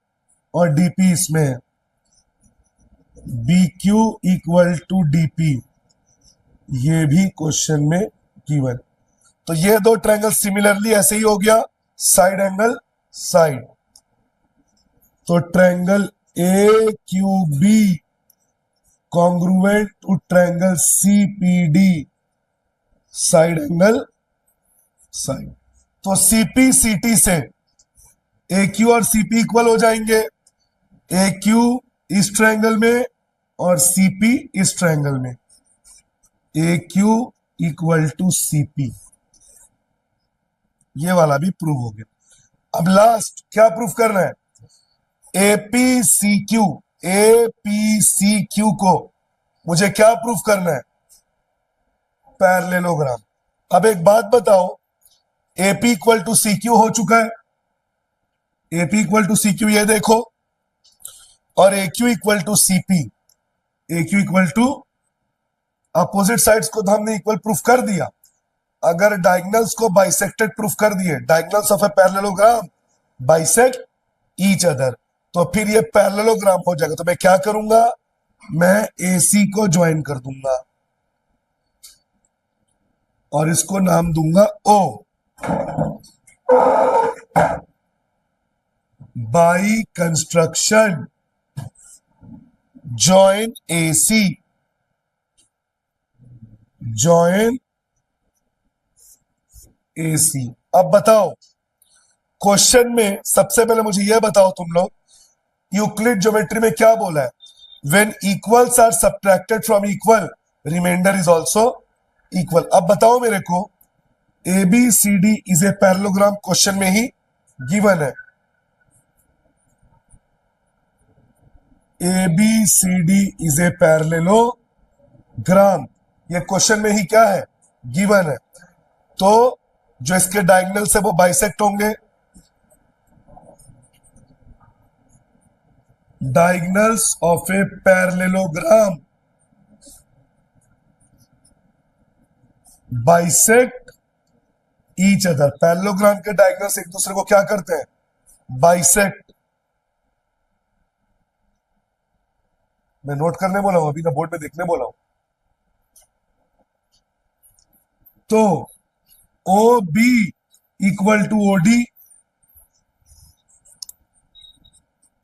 और डीपी इसमें है, B Q equal to DP, ये भी क्वेश्चन में गिवन। तो ये दो ट्रायंगल सिमिलरली ऐसे ही हो गया, साइड एंगल साइड। तो triangle A Q B congruent to triangle C P D, side angle side. तो सीपी सीटी से ए क्यू और सीपी इक्वल हो जाएंगे, ए क्यू इस ट्रायंगल में और सीपी इस ट्रायंगल में, ए क्यू इक्वल टू सीपी, ये वाला भी प्रूव हो गया। अब लास्ट क्या प्रूफ करना है, एपीसीक्यू, एपीसीक्यू को मुझे क्या प्रूफ करना है, पैरेललोग्राम। अब एक बात बताओ, एपी इक्वल टू सीक्यू हो चुका है, एपी इक्वल टू सीक्यू ये देखो, और AQ equal to CP, AQ equal to, opposite sides को तो हमने इक्वल प्रूफ कर दिया। अगर डायगोनल्स को बाइसेक्टेड प्रूफ कर दिए, diagonals of a parallelogram bisect each other, तो फिर ये पैरेललोग्राम हो जाएगा। तो मैं क्या करूंगा, मैं एसी को ज्वाइन कर दूंगा और इसको नाम दूंगा O, by construction join AC, join AC. अब बताओ, क्वेश्चन में सबसे पहले मुझे यह बताओ तुम लोग, यूक्लिड ज्योमेट्री में क्या बोला है, when equals are subtracted from equal remainder is also equal. अब बताओ मेरे को, A B C D is a parallelogram, question में ही गिवन है, A B C D is a parallelogram, ये क्वेश्चन में ही क्या है, गिवन है। तो जो इसके डायगोनल्स है वो बाइसेक्ट होंगे, diagonals of a parallelogram bisect each other, parallelogram के डायगोनल्स एक दूसरे को क्या करते हैं, बाइसेक्ट। मैं नोट करने बोला हूं, अभी ना बोर्ड में देखने बोला हूं। तो O B equal to O D,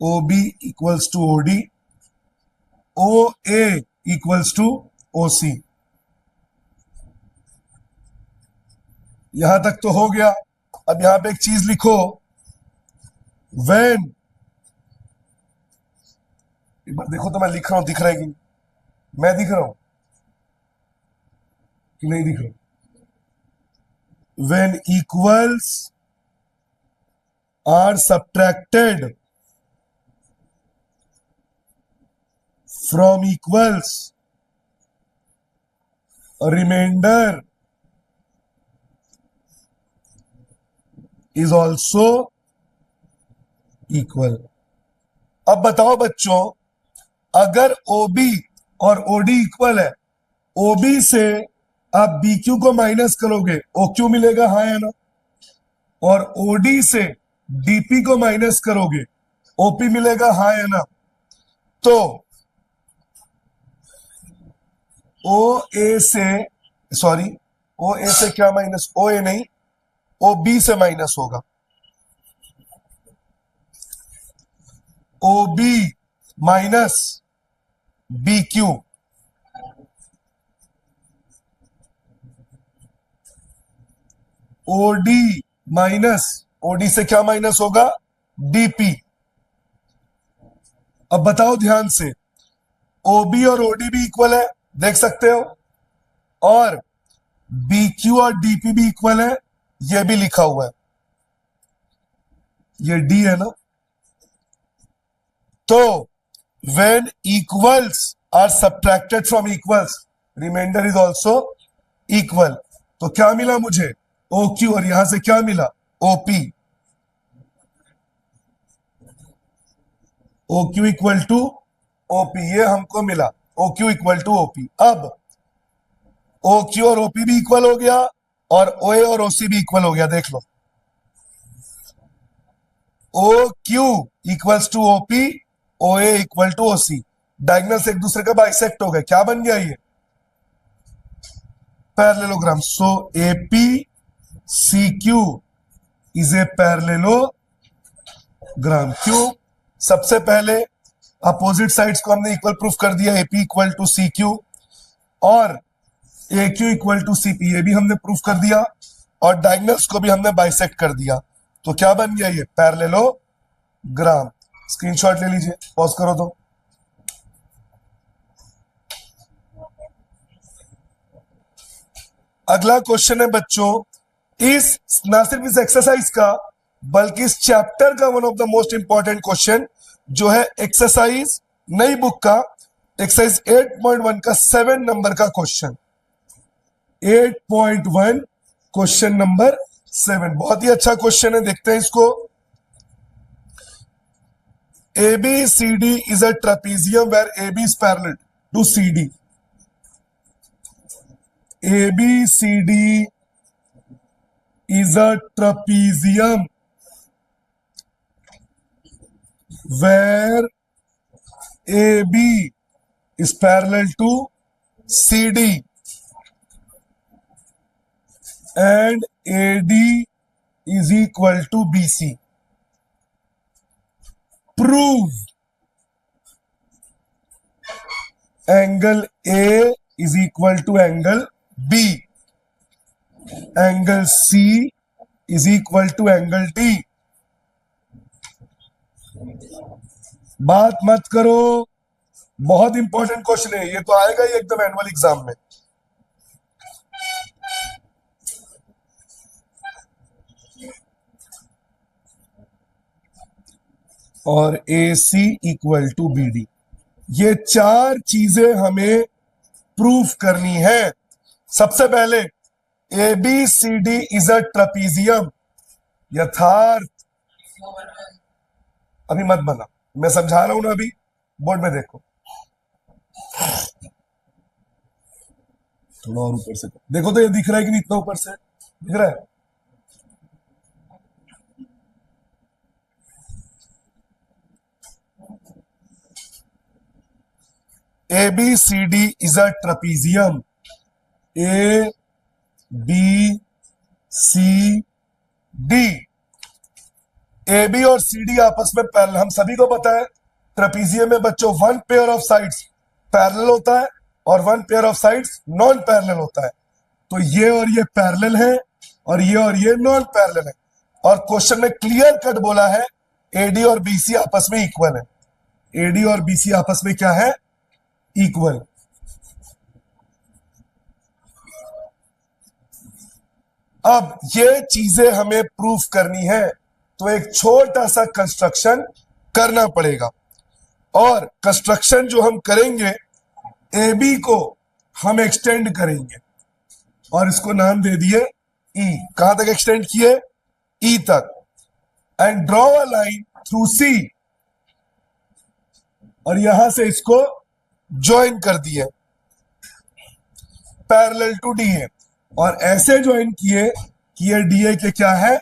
O B equals to O D, O A equals to O C. यहां तक तो हो गया। अब यहां पे एक चीज लिखो, व्हेन, एक बार देखो तो मैं लिख रहा हूं, दिख रहा है कि मैं दिख रहा हूं कि नहीं दिख रहा, when equals are subtracted from equals, remainder is also equal. अब बताओ बच्चों, अगर OB और OD इक्वल है, OB से आप BQ को माइनस करोगे, OQ मिलेगा, हाँ है ना, और OD से DP को माइनस करोगे, OP मिलेगा, हाँ है ना। तो OA से क्या माइनस, OA नहीं, OB से माइनस होगा, OB minus BQ, OD minus, OD से क्या माइनस होगा, DP। अब बताओ ध्यान से, OB और OD भी इक्वल है, देख सकते हो, और BQ और DP भी इक्वल है, ये भी लिखा हुआ है, ये D है ना। तो when equals are subtracted from equals, remainder is also equal। तो क्या मिला मुझे, OQ, और यहां से क्या मिला, OP। OQ equal to OP, ये हमको मिला, OQ इक्वल टू OP। अब OQ और OP भी इक्वल हो गया, और OA और OC भी इक्वल हो गया, देख लो, OQ equals to OP, OA equal to OC, diagonals एक दूसरे का बाइसेक्ट हो गए, क्या बन गया ये, parallelogram. So AP CQ is a parallelogram. क्यों, सबसे पहले अपोजिट साइड्स को हमने इक्वल प्रूफ कर दिया, AP इक्वल टू CQ, और AQ इक्वल टू CP, ये भी हमने प्रूफ कर दिया, और डायगोनल्स को भी हमने बाइसेक्ट कर दिया। तो क्या बन गया ये, पैरेललोग्राम। स्क्रीनशॉट ले लीजिए, पॉज करो तो। अगला क्वेश्चन है बच्चों, इस ना सिर्फ इस एक्सरसाइज का बल्कि इस चैप्टर का one of the most important question जो है एक्सरसाइज, नई बुक का एक्सरसाइज 8.1 का 7 नंबर का क्वेश्चन, 8.1 क्वेश्चन नंबर 7, बहुत ही अच्छा क्वेश्चन है, देखते हैं इसको। ABCD is a trapezium where AB is parallel to CD. ABCD is a trapezium where AB is parallel to CD and AD is equal to BC. Prove angle A is equal to angle B, angle C is equal to angle D। बात मत करो, बहुत important question है ये, तो आएगा ही एकदम annual exam में। और AC इक्वल टू BD, ये चार चीजें हमें प्रूफ करनी है। सबसे पहले ABCD इज अ ट्रपीजियम, यथार्थ, अभी मत बना, मैं समझा रहा हूं ना, अभी बोर्ड में देखो, थोड़ा और ऊपर से देखो, तो ये दिख रहा है कि नहीं, इतना ऊपर से दिख रहा है। ABCD is a trapezium, A B C D, AB और CD आपस में पैरेलल, हम सभी को पता है ट्रेपीजियम में बच्चों one pair of sides parallel होता है और one pair of sides non parallel होता है। तो ये और ये पैरेलल है और ये नॉन पैरेलल है, और क्वेश्चन में क्लियर कट बोला है AD और BC आपस में इक्वल है, AD और BC आपस में क्या है, इक्वल। अब ये चीजें हमें प्रूफ करनी है, तो एक छोटा सा कंस्ट्रक्शन करना पड़ेगा, और कंस्ट्रक्शन जो हम करेंगे ए बी को हम एक्सटेंड करेंगे और इसको नाम दे दिए ई। कहां तक एक्सटेंड किए? ई तक। And draw a line through C, और यहां से इसको ज्वाइन कर दिए पैरेलल टू डी ए, और ऐसे ज्वाइन किए कि ये डी ए के क्या है?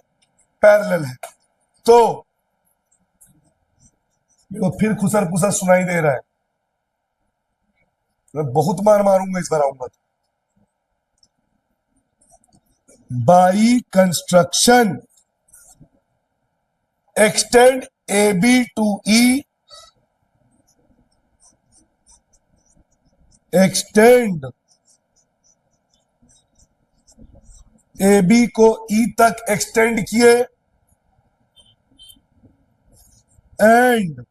पैरेलल है। तो वो फिर खुसर पुसर सुनाई दे रहा है, मैं बहुत मार मारूंगा इस बार आऊंगा तो। By construction extend A B to E, extend A B को ई तक एक्सटेंड किए, एंड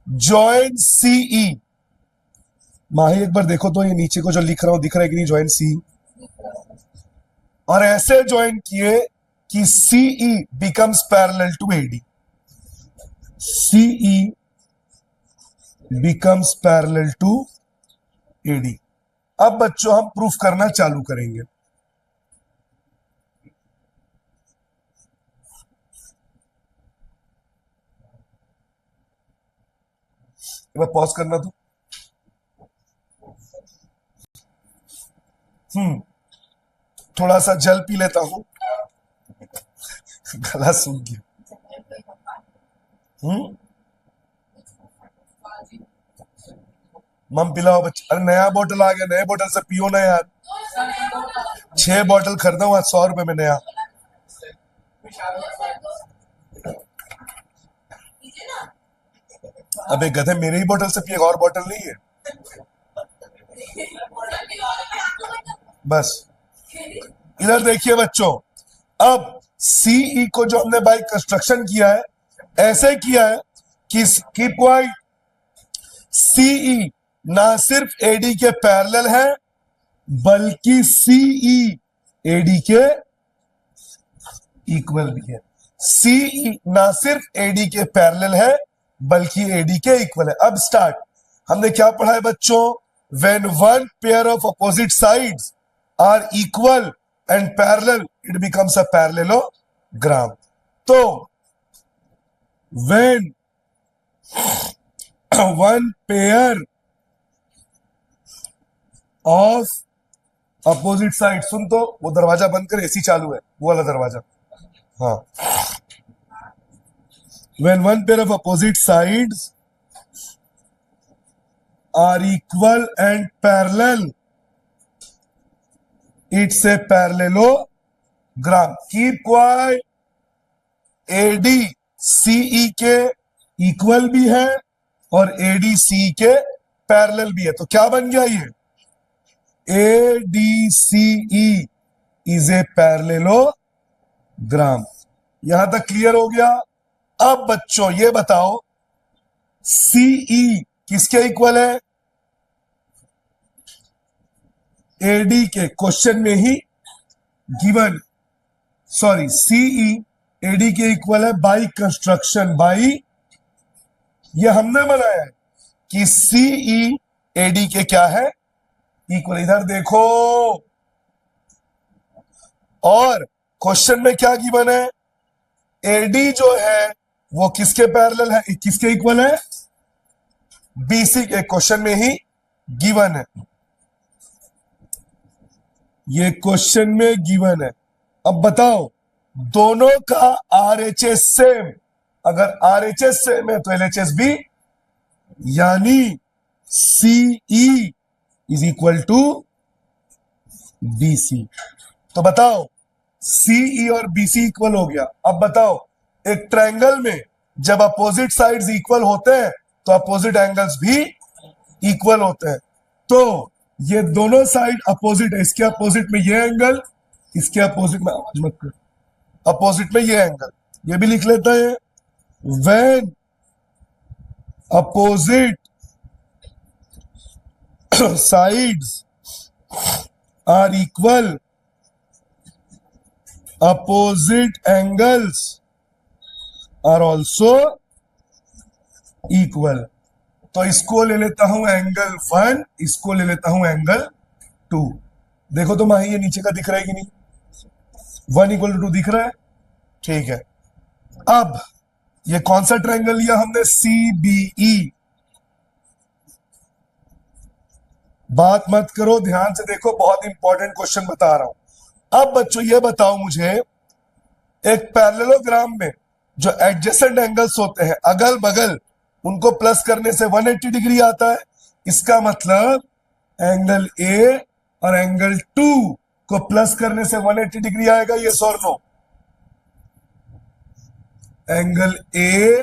जॉइन सीई। माही एक बार देखो तो ये नीचे को जो लिख रहा हूं दिख रहा है कि नहीं? जॉइन सी, और ऐसे ज्वाइन किए कि CE becomes parallel to AD, CE becomes parallel to AD. अब बच्चों हम प्रूफ करना चालू करेंगे। मैं पॉज करना तो थोड़ा सा जल पी लेता हूं, गला सूख गया। मम पिलाओ बच्चे। अरे नया बोतल आ गया, नए बोतल से पियो ना यार। 6 बोतल खरीदा हुआ 100 रुपए में नया। अबे गधे, मेरे ही बोतल से पिए, और बोतल नहीं है बस। इधर देखिए बच्चों, अब सीई को जो हमने बाय कंस्ट्रक्शन किया है, ऐसे किया है कि कीप वाइट, सीई ना सिर्फ एडी के पैरेलल है बल्कि सीई एडी के इक्वल भी है। सीई ना सिर्फ एडी के पैरेलल है बल्कि एडी के इक्वल है। अब स्टार्ट। हमने क्या पढ़ा है बच्चों? When one pair of opposite sides are equal and parallel it becomes a parallelogram. तो when one pair of opposite side, सुन तो, वो दरवाजा बंद कर, एसी चालू है, वो वाला दरवाजा। हाँ, when one pair of opposite sides are equal and parallel, it's a parallelogram. Keep quiet. AD CE के इक्वल भी है और AD CE के पैरेलल भी है। तो क्या बन गया ये? ADCE is a parallelogram। यहां तक क्लियर हो गया? अब बच्चों ये बताओ, सीई किसके इक्वल है? एडी के। क्वेश्चन में ही गिवन, सॉरी, सीई एडी के इक्वल है बाई कंस्ट्रक्शन। बाई, ये हमने बनाया है कि सीई एडी के क्या है? इक्वल। इधर देखो, और क्वेश्चन में क्या गिवन है? एडी जो है वो किसके पैरेलल है, किसके इक्वल है? बीसी के। क्वेश्चन में ही गिवन है, ये क्वेश्चन में गिवन है। अब बताओ, दोनों का आरएचएस सेम, अगर आरएचएस सेम है तो एलएचएस भी, यानी CE is equal to BC. तो बताओ, सीई और बीसी इक्वल हो गया। अब बताओ, एक ट्रायंगल में जब अपोजिट साइड्स इक्वल होते हैं तो अपोजिट एंगल्स भी इक्वल होते हैं। तो ये दोनों साइड अपोजिट है, इसके अपोजिट में ये एंगल, इसके अपोजिट में, आवाज मत कर, अपोजिट में ये एंगल, ये भी लिख लेते हैं। When opposite sides are equal opposite angles are also equal. तो इसको ले लेता हूं एंगल 1, इसको ले लेता हूं एंगल 2. देखो तो माही ये नीचे का दिख रहा है कि नहीं? 1 = 2 दिख रहा है? ठीक है. अब ये कौन सा ट्रायंगल लिया हमने? CBE. बात मत करो, ध्यान से देखो, बहुत इंपॉर्टेंट क्वेश्चन बता रहा हूं. अब बच्चों ये बताओ मुझे, एक पैरेललोग्राम में जो एडजेसेंट एंगल्स होते हैं अगल बगल, उनको प्लस करने से 180 डिग्री आता है. इसका मतलब एंगल ए और एंगल 2 को प्लस करने से 180 डिग्री आएगा. ये और नो? Angle A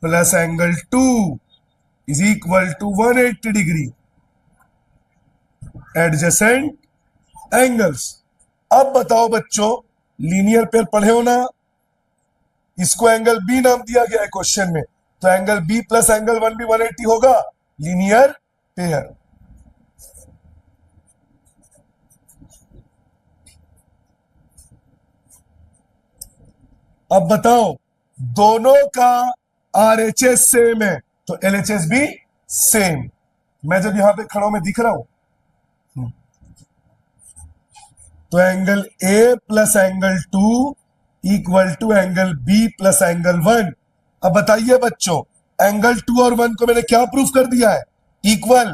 plus angle 2 is equal to 180 degree. Adjacent angles. अब बताओ बच्चों, लीनियर पेयर पढ़े हो ना? इसको एंगल बी नाम दिया गया है क्वेश्चन में, तो एंगल बी प्लस एंगल 1 भी 180 होगा. Linear pair. अब बताओ, दोनों का RHS सेम है तो LHS भी सेम. मैं जब यहां पे खड़ा हूं, मैं दिख रहा हूं? तो angle A plus angle 2 equal to angle B plus angle 1. अब बताइए बच्चों, एंगल 2 और 1 को मैंने क्या प्रूफ कर दिया है? इक्वल.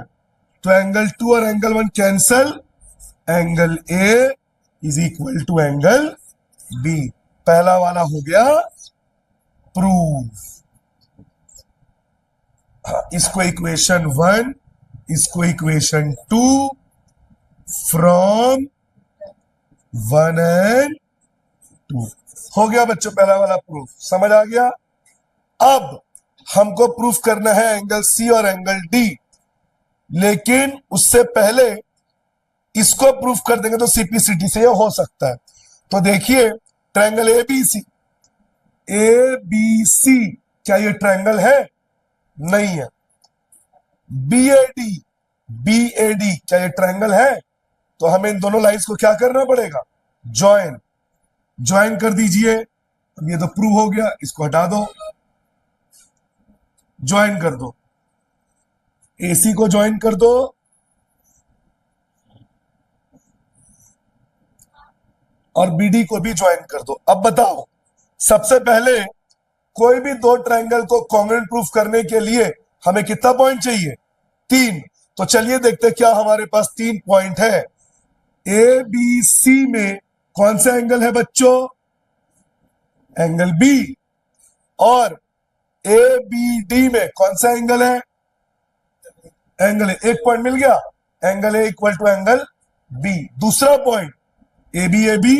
तो एंगल 2 और angle 1 cancel. Angle A is equal to angle B. पहला वाला हो गया प्रूफ. इसको इक्वेशन 1, इसको इक्वेशन 2 फ्रॉम 1 एंड 2 हो गया बच्चों. पहला वाला प्रूफ समझ आ गया. अब हमको प्रूफ करना है एंगल सी और एंगल डी, लेकिन उससे पहले इसको प्रूफ कर देंगे तो सीपीसीटी से ये हो सकता है. तो देखिए, ट्रायंगल एबीसी. एबीसी क्या ये ट्रायंगल है? नहीं है. बीएडी, बीएडी क्या ये ट्रायंगल है? तो हमें इन दोनों लाइंस को क्या करना पड़ेगा? ज्वाइन. ज्वाइन कर दीजिए. अब ये तो प्रूव हो गया, इसको हटा दो, ज्वाइन कर दो. एसी को ज्वाइन कर दो, और बीडी को भी ज्वाइन कर दो. अब बताओ, सबसे पहले कोई भी दो ट्रायंगल को कॉन्ग्रुएंट प्रूफ करने के लिए हमें कितना पॉइंट चाहिए? 3. तो चलिए देखते क्या हमारे पास 3 पॉइंट है. ए बी सी में कौन सा एंगल है बच्चों? Angle B. और ए बी डी में कौन सा एंगल है? Angle A. एक पॉइंट मिल गया. Angle A equal to angle B. दूसरा पॉइंट ए बी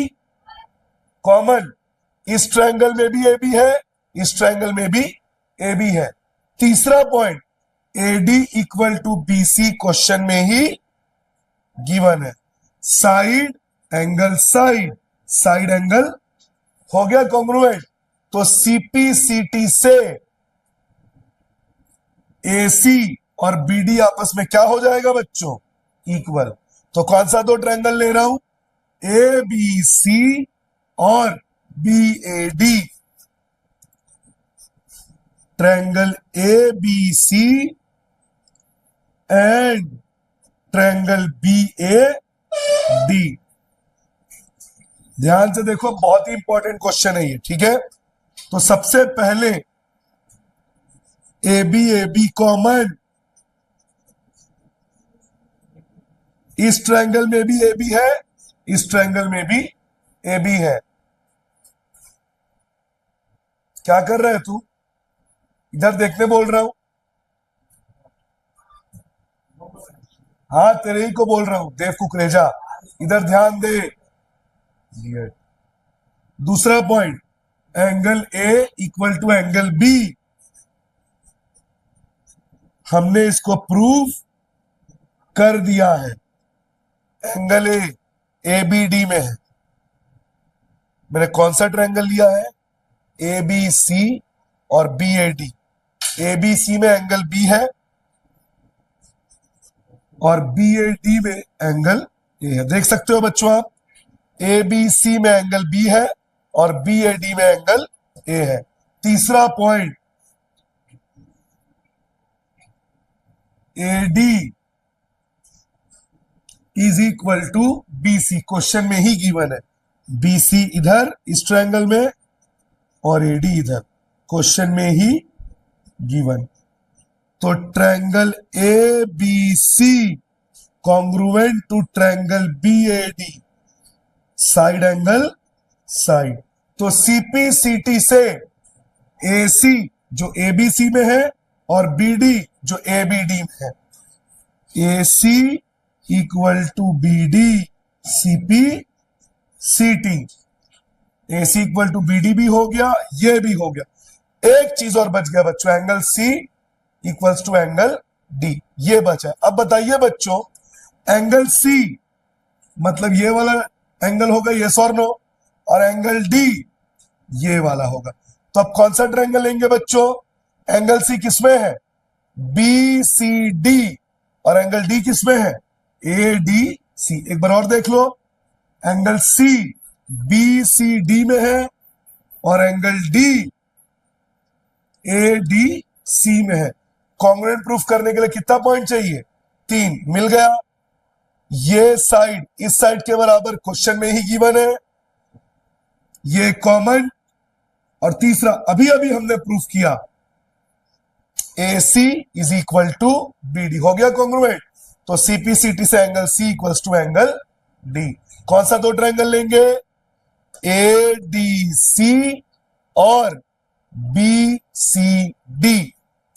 कॉमन. इस ट्रायंगल में भी ए बी है, इस ट्रायंगल में भी ए बी है. तीसरा point A D equal to B C question में ही गिवन है. Side angle side, side angle हो गया कॉन्ग्रुएंट. तो सीपीसीटी से एसी और बीडी आपस में क्या हो जाएगा बच्चों? इक्वल. तो कौन सा दो ट्रायंगल ले रहा हूं? ए बी सी और B A D. Triangle A B C and triangle B A D. ध्यान से देखो, बहुत ही इंपॉर्टेंट क्वेश्चन है ये. ठीक है, तो सबसे पहले ए बी कॉमन. इस ट्रायंगल में भी ए बी है, इस ट्रायंगल में भी ए बी है. क्या कर रहा है तू? इधर देखने बोल रहा हूं. हाँ, तेरे ही को बोल रहा हूं, देव कुकरेजा. इधर ध्यान दे. दूसरा point, angle A equal to angle B. हमने इसको प्रूव कर दिया है. एंगल ए बी डी में है. मैंने कौन सा ट्रायंगल लिया है? ए बी सी और B A D. A B C में एंगल बी है और बी ए डी में एंगल ए है. देख सकते हो बच्चों आप, ए बी सी में एंगल बी है और बी ए डी में एंगल ए है। तीसरा point, A D is equal to B C, question में ही गिवन है। बी सी इधर इस ट्रायंगल में और ए डी इधर, क्वेश्चन में ही गिवन। तो triangle A B C congruent to triangle B A D, side angle side. तो सीपीसीटी से एसी जो एबीसी में है और बीडी जो एबीडी में है, AC equal to BD CP CT, AC equal to BD भी हो गया, ये भी हो गया। एक चीज और बच गया बच्चों, angle C equals to angle D, ये बचा है। अब बताइए बच्चों, एंगल सी मतलब ये वाला एंगल होगा, यस और नो, और एंगल डी ये वाला होगा। तो अब कौन सा ट्रायंगल लेंगे बच्चों? एंगल सी किसमें है? बी सी डी, और एंगल डी किसमें है? A D C. एक बार और देख लो, angle C B C D में है और angle D A D C में है। कॉन्ग्रुएंट प्रूफ करने के लिए कितना पॉइंट चाहिए? 3। मिल गया। ये साइड इस साइड के बराबर, क्वेश्चन में ही गिवन है, ये कॉमन। और तीसरा अभी अभी हमने प्रूफ किया, A C is equal to B D, हो गया कॉन्ग्रुएंट। तो सीपीसीटी से angle C equals to angle D. कौन सा दो ट्रायंगल लेंगे? ए डी सी और बी सी डी।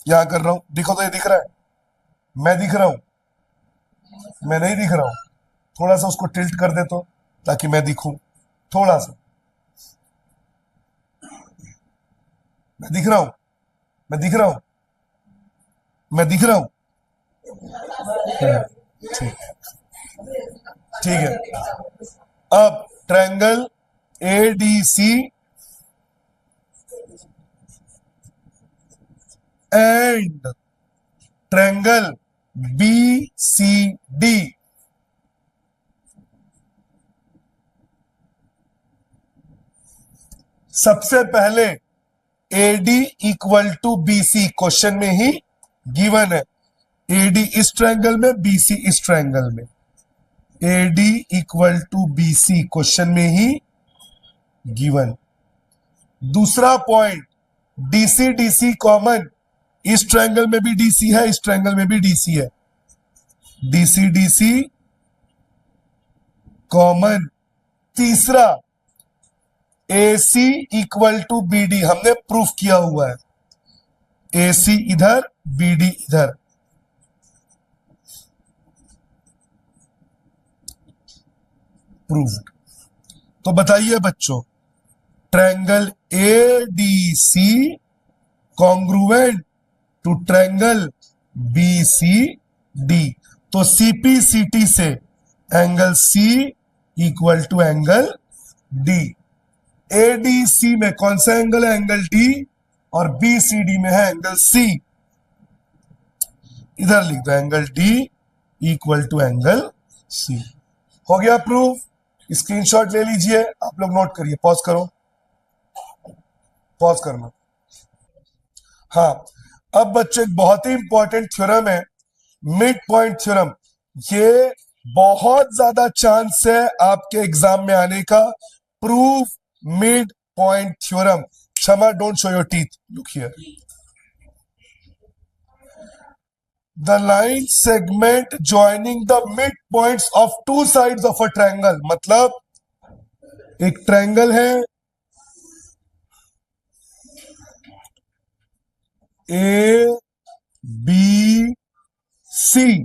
यहां कर रहा हूं, देखो तो ये दिख रहा है, मैं दिख रहा हूं, मैं नहीं दिख रहा हूं। थोड़ा सा उसको टिल्ट कर दे तो, ताकि मैं दिखूं थोड़ा सा। मैं दिख रहा हूं, मैं दिख रहा हूं, मैं दिख रहा हूं। ठीक ठीक है। अब triangle A D C and triangle B C D, सबसे पहले AD equal to BC, question में ही गिवन है। एडी इस ट्रायंगल में, बीसी इस ट्रायंगल में। AD equal to BC, question में ही गिवन। दूसरा पॉइंट, डीसी डीसी कॉमन, इस ट्रायंगल में भी डीसी है, इस ट्रायंगल में भी डीसी है। DC DC common. तीसरा, AC इक्वल टू BD, हमने प्रूफ किया हुआ है। AC इधर, BD इधर। प्रूव्ड। तो बताइए बच्चों, triangle ADC congruent to triangle BCD। तो CPCT से angle C equal to angle D। ADC में कौन सा एंगल है? एंगल D, और BCD में है एंगल C। इधर लिख दो, angle D equal to angle C। हो गया प्रूफ। स्क्रीनशॉट ले लीजिए, आप लोग नोट करिए। पॉज करो, पॉज करना। हाँ, अब बच्चों एक बहुत ही इंपॉर्टेंट थ्योरम है, मिड पॉइंट थ्योरम। ये बहुत ज्यादा चांस है आपके एग्जाम में आने का। Proof mid point theorem. Kshama, don't show your teeth, look here. The line segment joining the midpoints of two sides of a triangle, मतलब एक ट्रायंगल है, ए बी सी,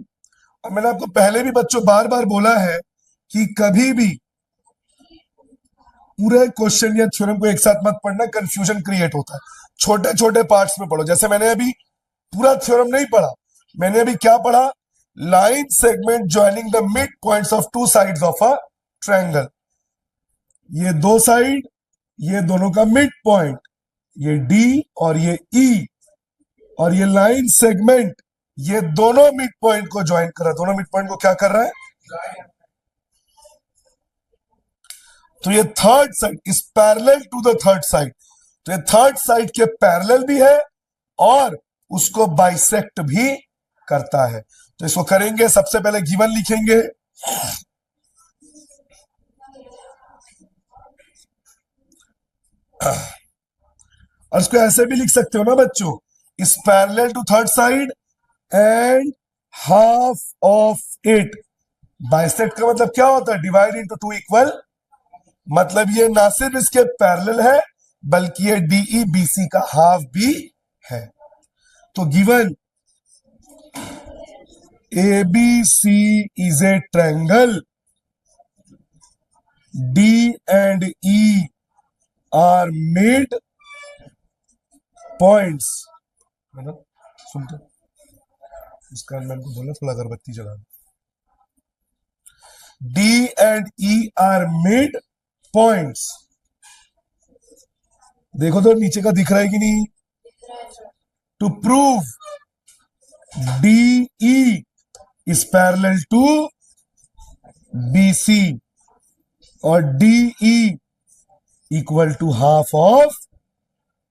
और मैंने आपको पहले भी बच्चों बार बार बोला है कि कभी भी पूरे क्वेश्चन या थ्योरम को एक साथ मत पढ़ना, कंफ्यूजन क्रिएट होता है। छोटे छोटे पार्ट्स में पढ़ो। जैसे मैंने अभी पूरा थ्योरम नहीं पढ़ा, मैंने अभी क्या पढ़ा? Line segment joining the mid points of two sides of a triangle. ये दो साइड, ये दोनों का मिड पॉइंट, ये डी और ये ई, और ये लाइन सेगमेंट, ये दोनों मिड पॉइंट को ज्वाइन कर रहा है। दोनों मिड पॉइंट को क्या कर रहा है? तो ये third side is parallel to the third side, तो ये थर्ड साइड के पैरेलल भी है और उसको बाइसेक्ट भी करता है। तो इसको करेंगे, सबसे पहले गिवन लिखेंगे, और इसको ऐसे भी लिख सकते हो ना बच्चों, is parallel to third side and half of it. Bisect का मतलब क्या होता है? डिवाइड इनटू टू इक्वल, मतलब ये ना सिर्फ इसके पैरेलल है बल्कि ये डीई बीसी का हाफ भी है। तो given ABC is a triangle, D and E are mid points, है ना? सुनते इसका मैंने को बोला थोड़ा अगरबत्ती जला। D and E are mid points, देखो तो नीचे का दिख रहा है कि नहीं? To prove DE is parallel to BC और DE equal to half of,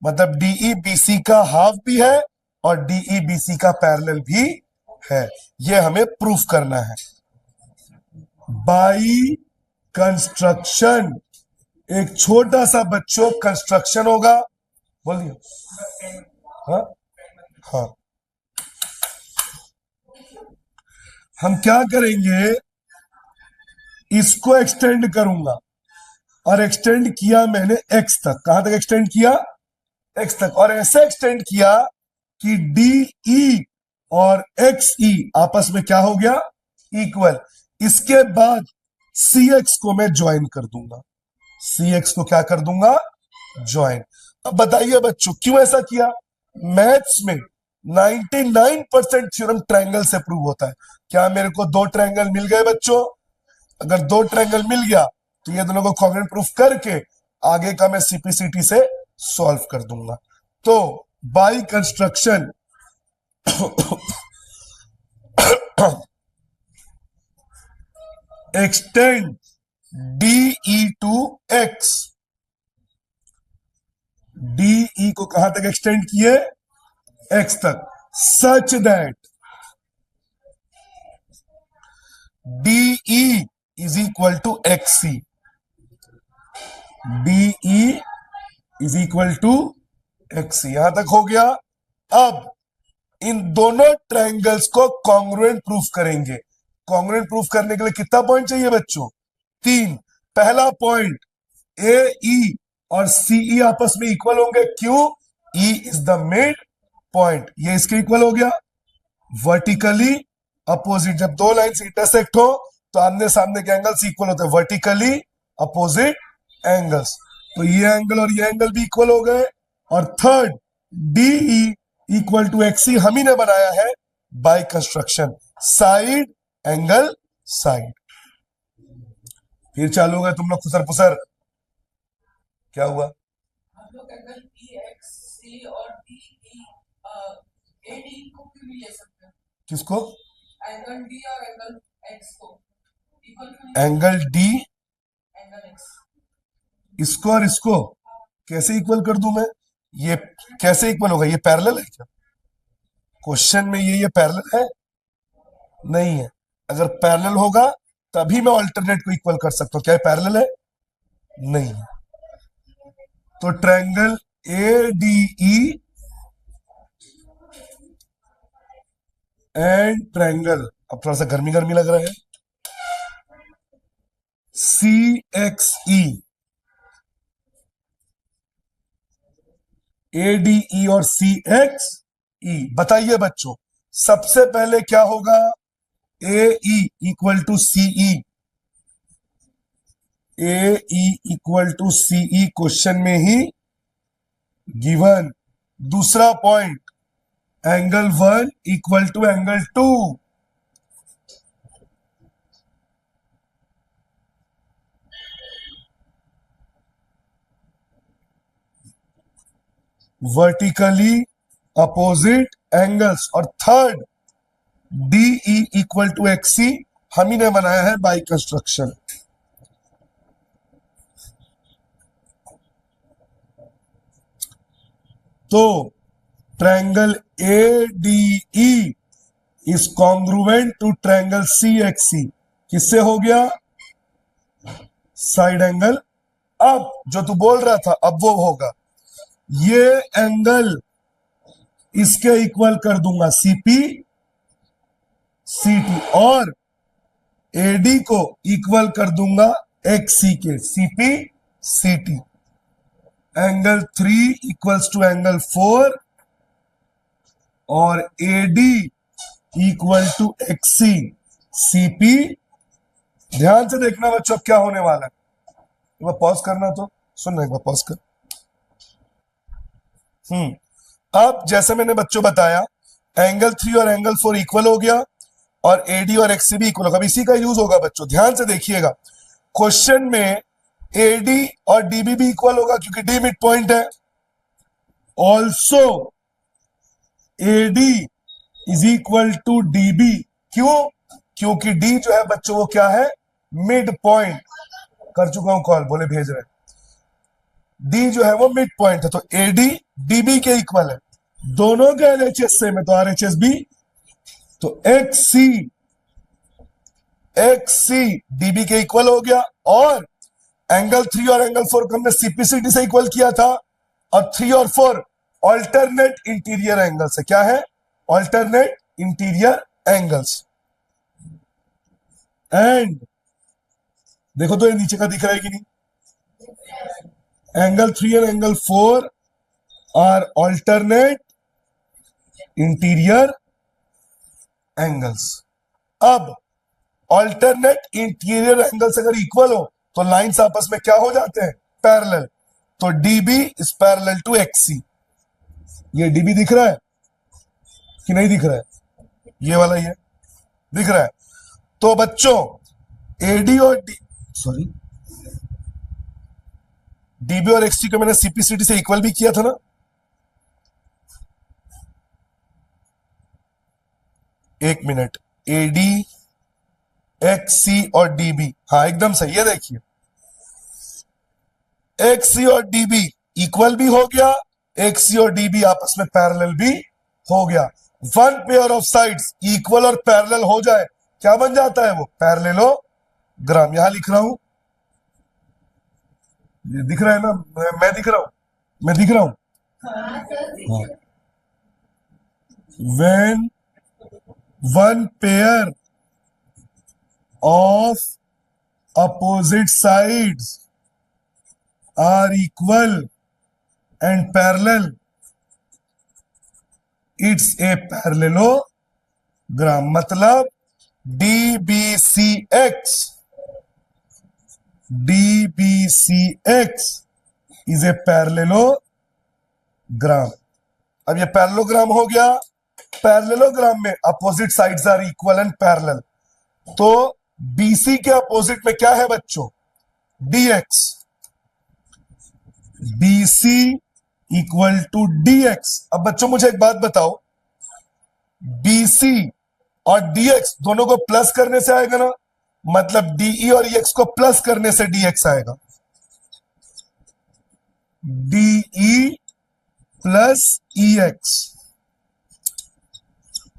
मतलब DE BC का हाफ भी है और DE BC का पैरेलल भी है। ये हमें प्रूफ करना है बाई कंस्ट्रक्शन। एक छोटा सा बच्चों कंस्ट्रक्शन होगा, बोलिए। हाँ हाँ, हम क्या करेंगे, इसको एक्सटेंड करूंगा और एक्सटेंड किया मैंने x तक। कहां तक एक्सटेंड किया? x तक। और ऐसे एक्सटेंड किया कि DE और XE आपस में क्या हो गया? इक्वल। इसके बाद CX को मैं ज्वाइन कर दूंगा, CX को क्या कर दूंगा? ज्वाइन। अब बताइए बच्चों क्यों ऐसा किया? मैथ्स में 99% थ्योरम ट्रायंगल से प्रूव होता है। क्या मेरे को दो ट्रायंगल मिल गए बच्चों? अगर दो ट्रायंगल मिल गया तो ये दोनों को कॉन्ग्रुएंट प्रूफ करके आगे का मैं CPCT से सॉल्व कर दूंगा। तो by construction extend DE to X, DE को कहां तक एक्सटेंड किए? X तक, such that DE is equal to XC, DE is equal to XC। यहां तक हो गया। अब इन दोनों ट्रायंगल्स को कॉन्ग्रुएंट प्रूफ करेंगे। कॉन्ग्रुएंट प्रूफ करने के लिए कितना पॉइंट चाहिए बच्चों? 3। पहला पॉइंट AE और CE आपस में इक्वल होंगे। क्यों? E is the mid point, ये इसके इक्वल हो गया। वर्टिकली अपोजिट, जब दो लाइंस इंटरसेक्ट हो तो आमने सामने के एंगल्स इक्वल होते हैं, वर्टिकली अपोजिट एंगल्स। तो ये एंगल और ये एंगल भी इक्वल हो गए। और third DE equal to XC हम ही ने बनाया है by construction, side angle side. फिर चालू होगा तुम लोग खुसर पुसर। क्या हुआ? हम लोग एंगल BXC और DE AD को क्यों नहीं ले सकते? किसको? एंगल D और एंगल X को इक्वल क्यों नहीं? एंगल D एंगल X इसको और इसको कैसे इक्वल कर दूं मैं? ये कैसे इक्वल होगा? ये पैरेलल है क्या? क्वेश्चन में ये पैरेलल है? नहीं है। अगर पैरेलल होगा तभी मैं अल्टरनेट को इक्वल कर सकता हूं। क्या पैरेलल है? नहीं है। तो ट्रायंगल ADE एंड ट्रायंगल, अब थोड़ा सा गर्मी गर्मी लग रहा है, CXE, ADE और CXE। बताइए बच्चों सबसे पहले क्या होगा? AE equal to CE, AE equal to CE question में ही गिवन। दूसरा point angle 1 equal to angle 2, vertically opposite angles. और third DE equal to XC हम ही ने बनाया है बाय कंस्ट्रक्शन। तो triangle ADE is congruent to triangle CXC। किससे हो गया? Side angle. अब जो तू बोल रहा था अब वो होगा, ये एंगल इसके इक्वल कर दूंगा CP CT, और AD को इक्वल कर दूंगा XC के CP CT। Angle 3 equals to angle 4 और AD equal to XC CP। ध्यान से देखना बच्चों क्या होने वाला है। एक बार पॉज करना, तो सुनना, एक बार पॉज कर। अब जैसे मैंने बच्चों बताया, एंगल 3 और एंगल 4 इक्वल हो गया और AD और XC भी इक्वल होगा। अब इसी का यूज होगा बच्चों, ध्यान से देखिएगा। क्वेश्चन में AD और DB भी इक्वल होगा क्योंकि D मिड पॉइंट है। Also AD is equal to DB। क्यों? क्योंकि D जो है बच्चों वो क्या है? Mid point. कर चुका हूं कॉल, बोले भेज रहे। D जो है वो मिड पॉइंट है, तो AD DB के इक्वल है। दोनों के LHS सेम है तो RHS भी, तो XC DB के इक्वल हो गया। और एंगल 3 और एंगल 4 को हमने CPCT से इक्वल किया था, और 3 और 4 ऑल्टरनेट इंटीरियर एंगल्स है। क्या है? Alternate interior angles. एंड देखो तो ये नीचे का दिख रहा है कि नहीं? एंगल 3 और angle 4 are alternate interior angles. अब ऑल्टरनेट इंटीरियर एंगल्स अगर इक्वल हो तो लाइंस आपस में क्या हो जाते हैं? पैरेलल। तो DB is parallel to XC। ये DB दिख रहा है कि नहीं दिख रहा है? ये वाला ये दिख रहा है। तो बच्चों AD और DB और XC को मैंने CPCT से इक्वल भी किया था ना? एक मिनट, AD XC और DB, हाँ एकदम सही है। देखिए XC और DB इक्वल भी हो गया, XC और DB आपस में पैरेलल भी हो गया। One pair of sides equal और पैरेलल हो जाए, क्या बन जाता है वो? पैरेललोग्राम। यहां लिख रहा हूं, ये दिख रहा है ना? मैं दिख रहा हूं। हाँ। When one pair of opposite sides are equal and parallel, it's a parallelogram। मतलब DBCX is a parallelogram। अब ये पैरेललोग्राम हो गया। पैरेललोग्राम में opposite sides are equal and parallel, तो BC के अपोजिट में क्या है बच्चों? DX। BC equal to DX। अब बच्चों मुझे एक बात बताओ, BC और DX दोनों को प्लस करने से आएगा ना? मतलब DE और EX को प्लस करने से DX आएगा। DE plus EX।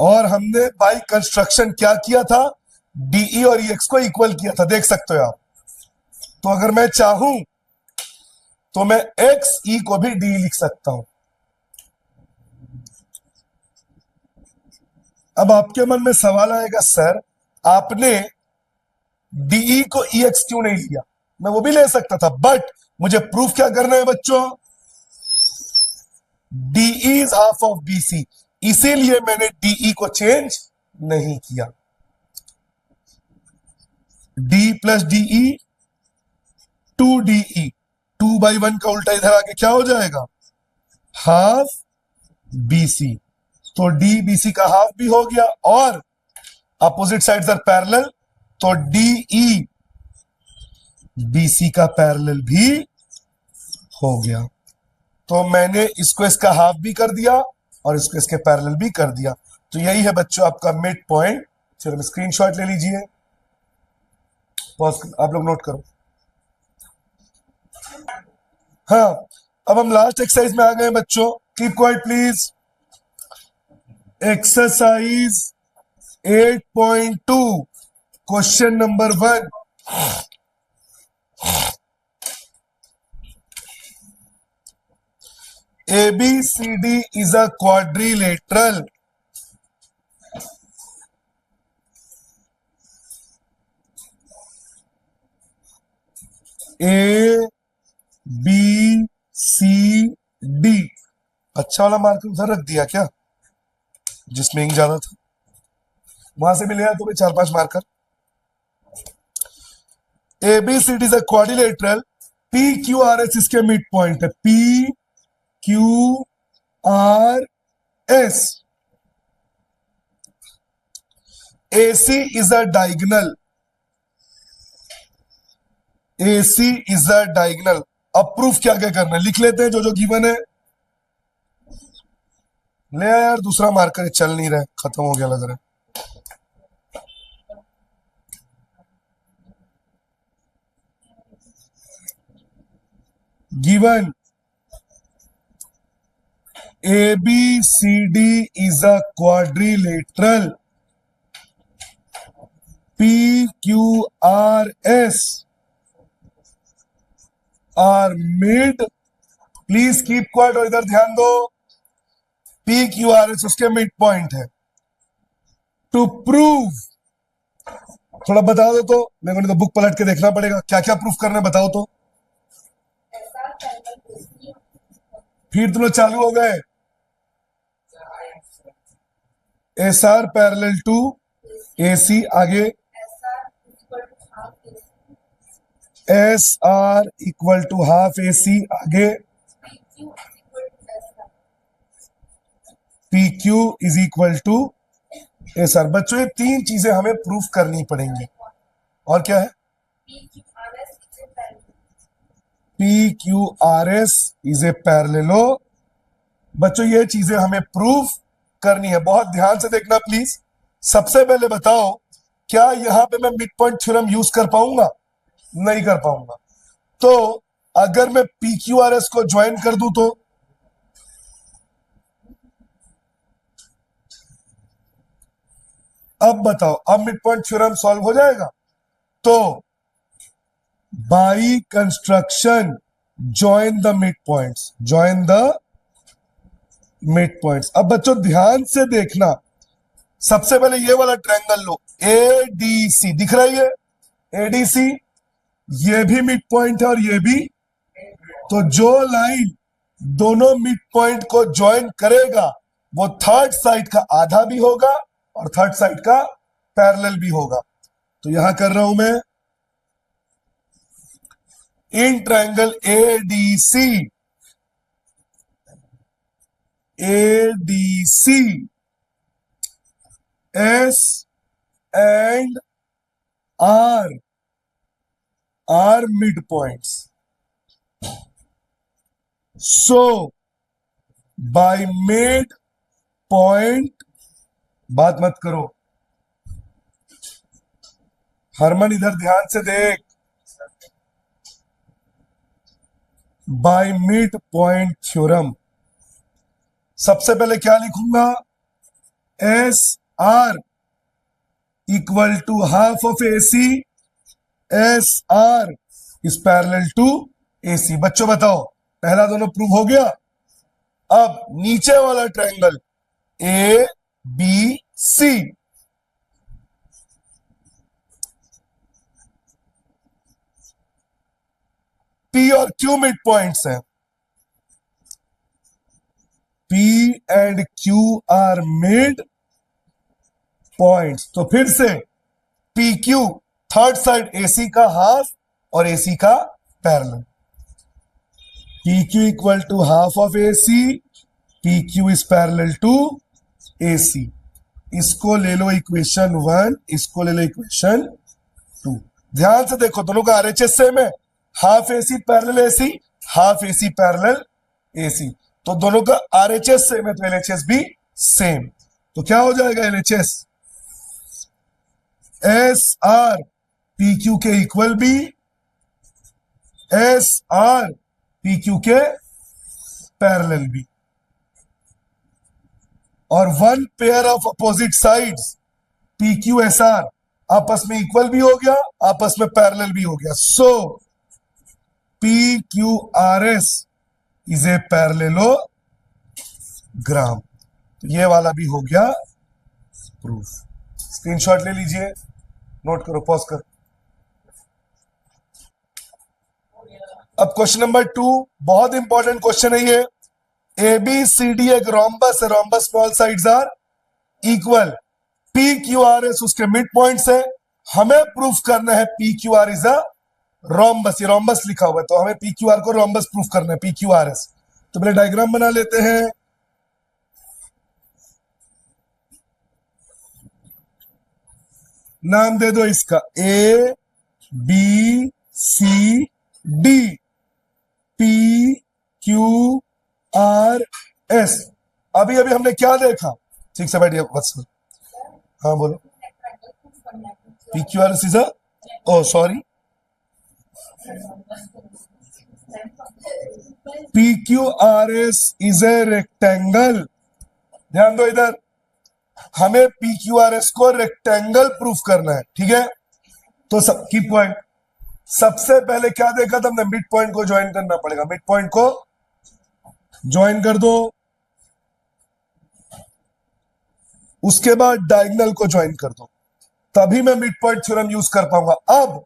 और हमने बाय कंस्ट्रक्शन क्या किया था? DE और EX को इक्वल किया था, देख सकते हो आप। तो अगर मैं चाहूं तो मैं XE को भी D लिख सकता हूं। अब आपके मन में सवाल आएगा, सर आपने DE को EX क्यों नहीं लिया? मैं वो भी ले सकता था, बट मुझे प्रूफ क्या करना है बच्चों? DE is half of BC, इसीलिए मैंने DE को चेंज नहीं किया। D प्लस DE 2DE, 2/1 का उल्टा इधर आके क्या हो जाएगा? Half BC। तो DBC का हाफ भी हो गया, और अपोजिट साइड्स आर पैरेलल, तो DE BC का पैरेलल भी हो गया। तो मैंने इसको इसका हाफ भी कर दिया और इसको इसके पैरेलल भी कर दिया। तो यही है बच्चों आपका मिड पॉइंट। चलो स्क्रीनशॉट ले लीजिए, पॉज आप लोग नोट करो। हाँ, अब हम लास्ट एक्सरसाइज में आ गए बच्चों। Keep quiet please. Exercise 8.2 question number 1। ABCD is a quadrilateral. A B C D। अच्छा वाला मार्कर उधर रख दिया क्या, जिसमें इंक ज्यादा था? वहां से भी ले आया तो 4-5 marker. ABCD is a quadrilateral। PQRS इसके मिड पॉइंट है। PQRS। AC is a diagonal। AC is a diagonal। अब प्रूफ क्या क्या करना है लिख लेते हैं, जो जो गिवन है। ले आया यार, दूसरा मार्कर चल नहीं रहा है, खत्म हो गया लग रहा है। Given ABCD is a quadrilateral। PQRS are mid। Please keep quiet और इधर ध्यान दो। PQRS उसके मिड पॉइंट है। टू प्रूव, थोड़ा बता दो तो, मेरे को नहीं तो बुक पलट के देखना पड़ेगा क्या क्या प्रूफ करना है, बताओ तो। फिर तुम लोग चालू हो गए। SR पैरेलल टू AC, आगे SR equal to half AC, आगे PQ is equal to SR। बच्चों ये 3 चीजें हमें प्रूफ करनी पड़ेंगी। और क्या है? PQRS is a parallelo. बच्चों ये चीजें हमें प्रूफ करनी है, बहुत ध्यान से देखना प्लीज। सबसे पहले बताओ, क्या यहां पे मैं मिड पॉइंट थ्योरम यूज कर पाऊंगा? नहीं कर पाऊंगा। तो अगर मैं PQRS को ज्वाइन कर दूं तो अब बताओ, अब मिड पॉइंट थ्योरम सॉल्व हो जाएगा? तो by construction join the mid points, join the mid points. अब बच्चों ध्यान से देखना, सबसे पहले ये वाला ट्रायंगल लो, ADC दिख रहा है, ये ADC, ये भी मिड पॉइंट है और ये भी। तो जो लाइन दोनों मिड पॉइंट को ज्वाइन करेगा वो थर्ड साइड का आधा भी होगा और थर्ड साइड का पैरेलल भी होगा। तो यहां कर रहा हूं मैं, in triangle ADC S and R are midpoints. So by midpoint, बात मत करो हरमन, इधर ध्यान से देख। बाय मिड पॉइंट थ्योरम सबसे पहले क्या लिखूंगा? SR equal to half of AC। SR is parallel to AC। बच्चों बताओ, पहला दोनों प्रूव हो गया। अब नीचे वाला ट्रायंगल ABC, P और Q मिड पॉइंट्स हैं। P and Q are mid points. तो फिर से PQ थर्ड साइड AC का हाफ और AC का parallel. PQ equal to half of AC, PQ is parallel to AC। इसको ले लो इक्वेशन 1, इसको ले लो इक्वेशन 2। ध्यान से देखो, दोनों का RHS सेम है, half AC parallel AC, half AC parallel AC। तो दोनों का RHS सेम है तो LHS भी सेम। तो क्या हो जाएगा LHS? SR PQ के इक्वल भी, SR PQ के पैरेलल भी। और one pair of opposite sides P Q S R आपस में इक्वल भी हो गया, आपस में पैरेलल भी हो गया। So P Q R S is a parallelogram. तो ये वाला भी हो गया प्रूफ। स्क्रीनशॉट ले लीजिए, नोट करो, पॉज कर। अब क्वेश्चन नंबर 2, बहुत इंपॉर्टेंट क्वेश्चन है ये। ए बी सी डी एक रोम्बस है, rhombus small sides are equal, P Q R S उसके मिड पॉइंट्स है। हमें प्रूफ करना है P Q R is a rhombus, ये रोम्बस लिखा हुआ है तो हमें पी क्यू आर को रोम्बस प्रूफ करना है, पी क्यू आर एस। तो पहले डायग्राम बना लेते हैं। नाम दे दो इसका, A B C D, P Q R S. अभी अभी हमने क्या देखा, ठीक से बैठिए वत्सल। हाँ बोलो। P Q R S is a, oh sorry, P Q R S is a rectangle. ध्यान दो इधर, हमें पी क्यू आर एस को रेक्टेंगल प्रूफ करना है, ठीक है। तो सब की पॉइंट, सबसे पहले क्या देखा था हमने, मिड पॉइंट को ज्वाइन करना पड़ेगा। मिड पॉइंट को ज्वाइन कर दो, उसके बाद डायगोनल को ज्वाइन कर दो, तभी मैं मिड पॉइंट थ्योरम यूज कर पाऊंगा। अब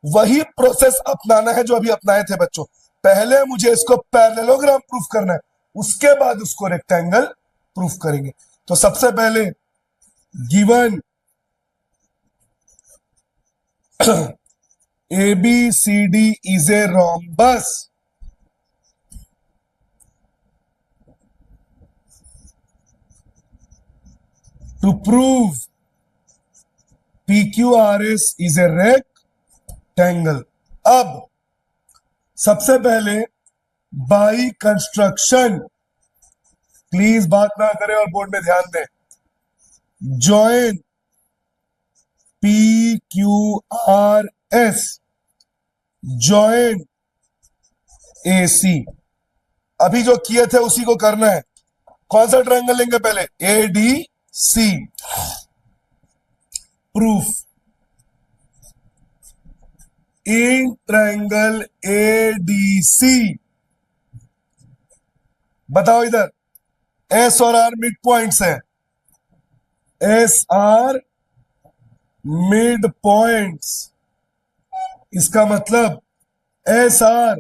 वही प्रोसेस अपनाना है जो अभी अपनाए थे बच्चों। पहले मुझे इसको पैरेललोग्राम प्रूफ करना है, उसके बाद उसको रेक्टेंगल प्रूफ करेंगे। तो सबसे पहले given ABCD is a rhombus, to prove PQRS is a rectangle। अब सबसे पहले बाई कंस्ट्रक्शन, प्लीज बात ना करें और बोर्ड में ध्यान दें, जॉइन PQRS जॉइन AC। अभी जो किए थे उसी को करना है। कौन सा ट्रायंगल लेंगे पहले, ADC। Proof, in triangle ADC, बताओ इधर, S और R मिड पॉइंट्स है, S R मिड पॉइंट्स, इसका मतलब एस आर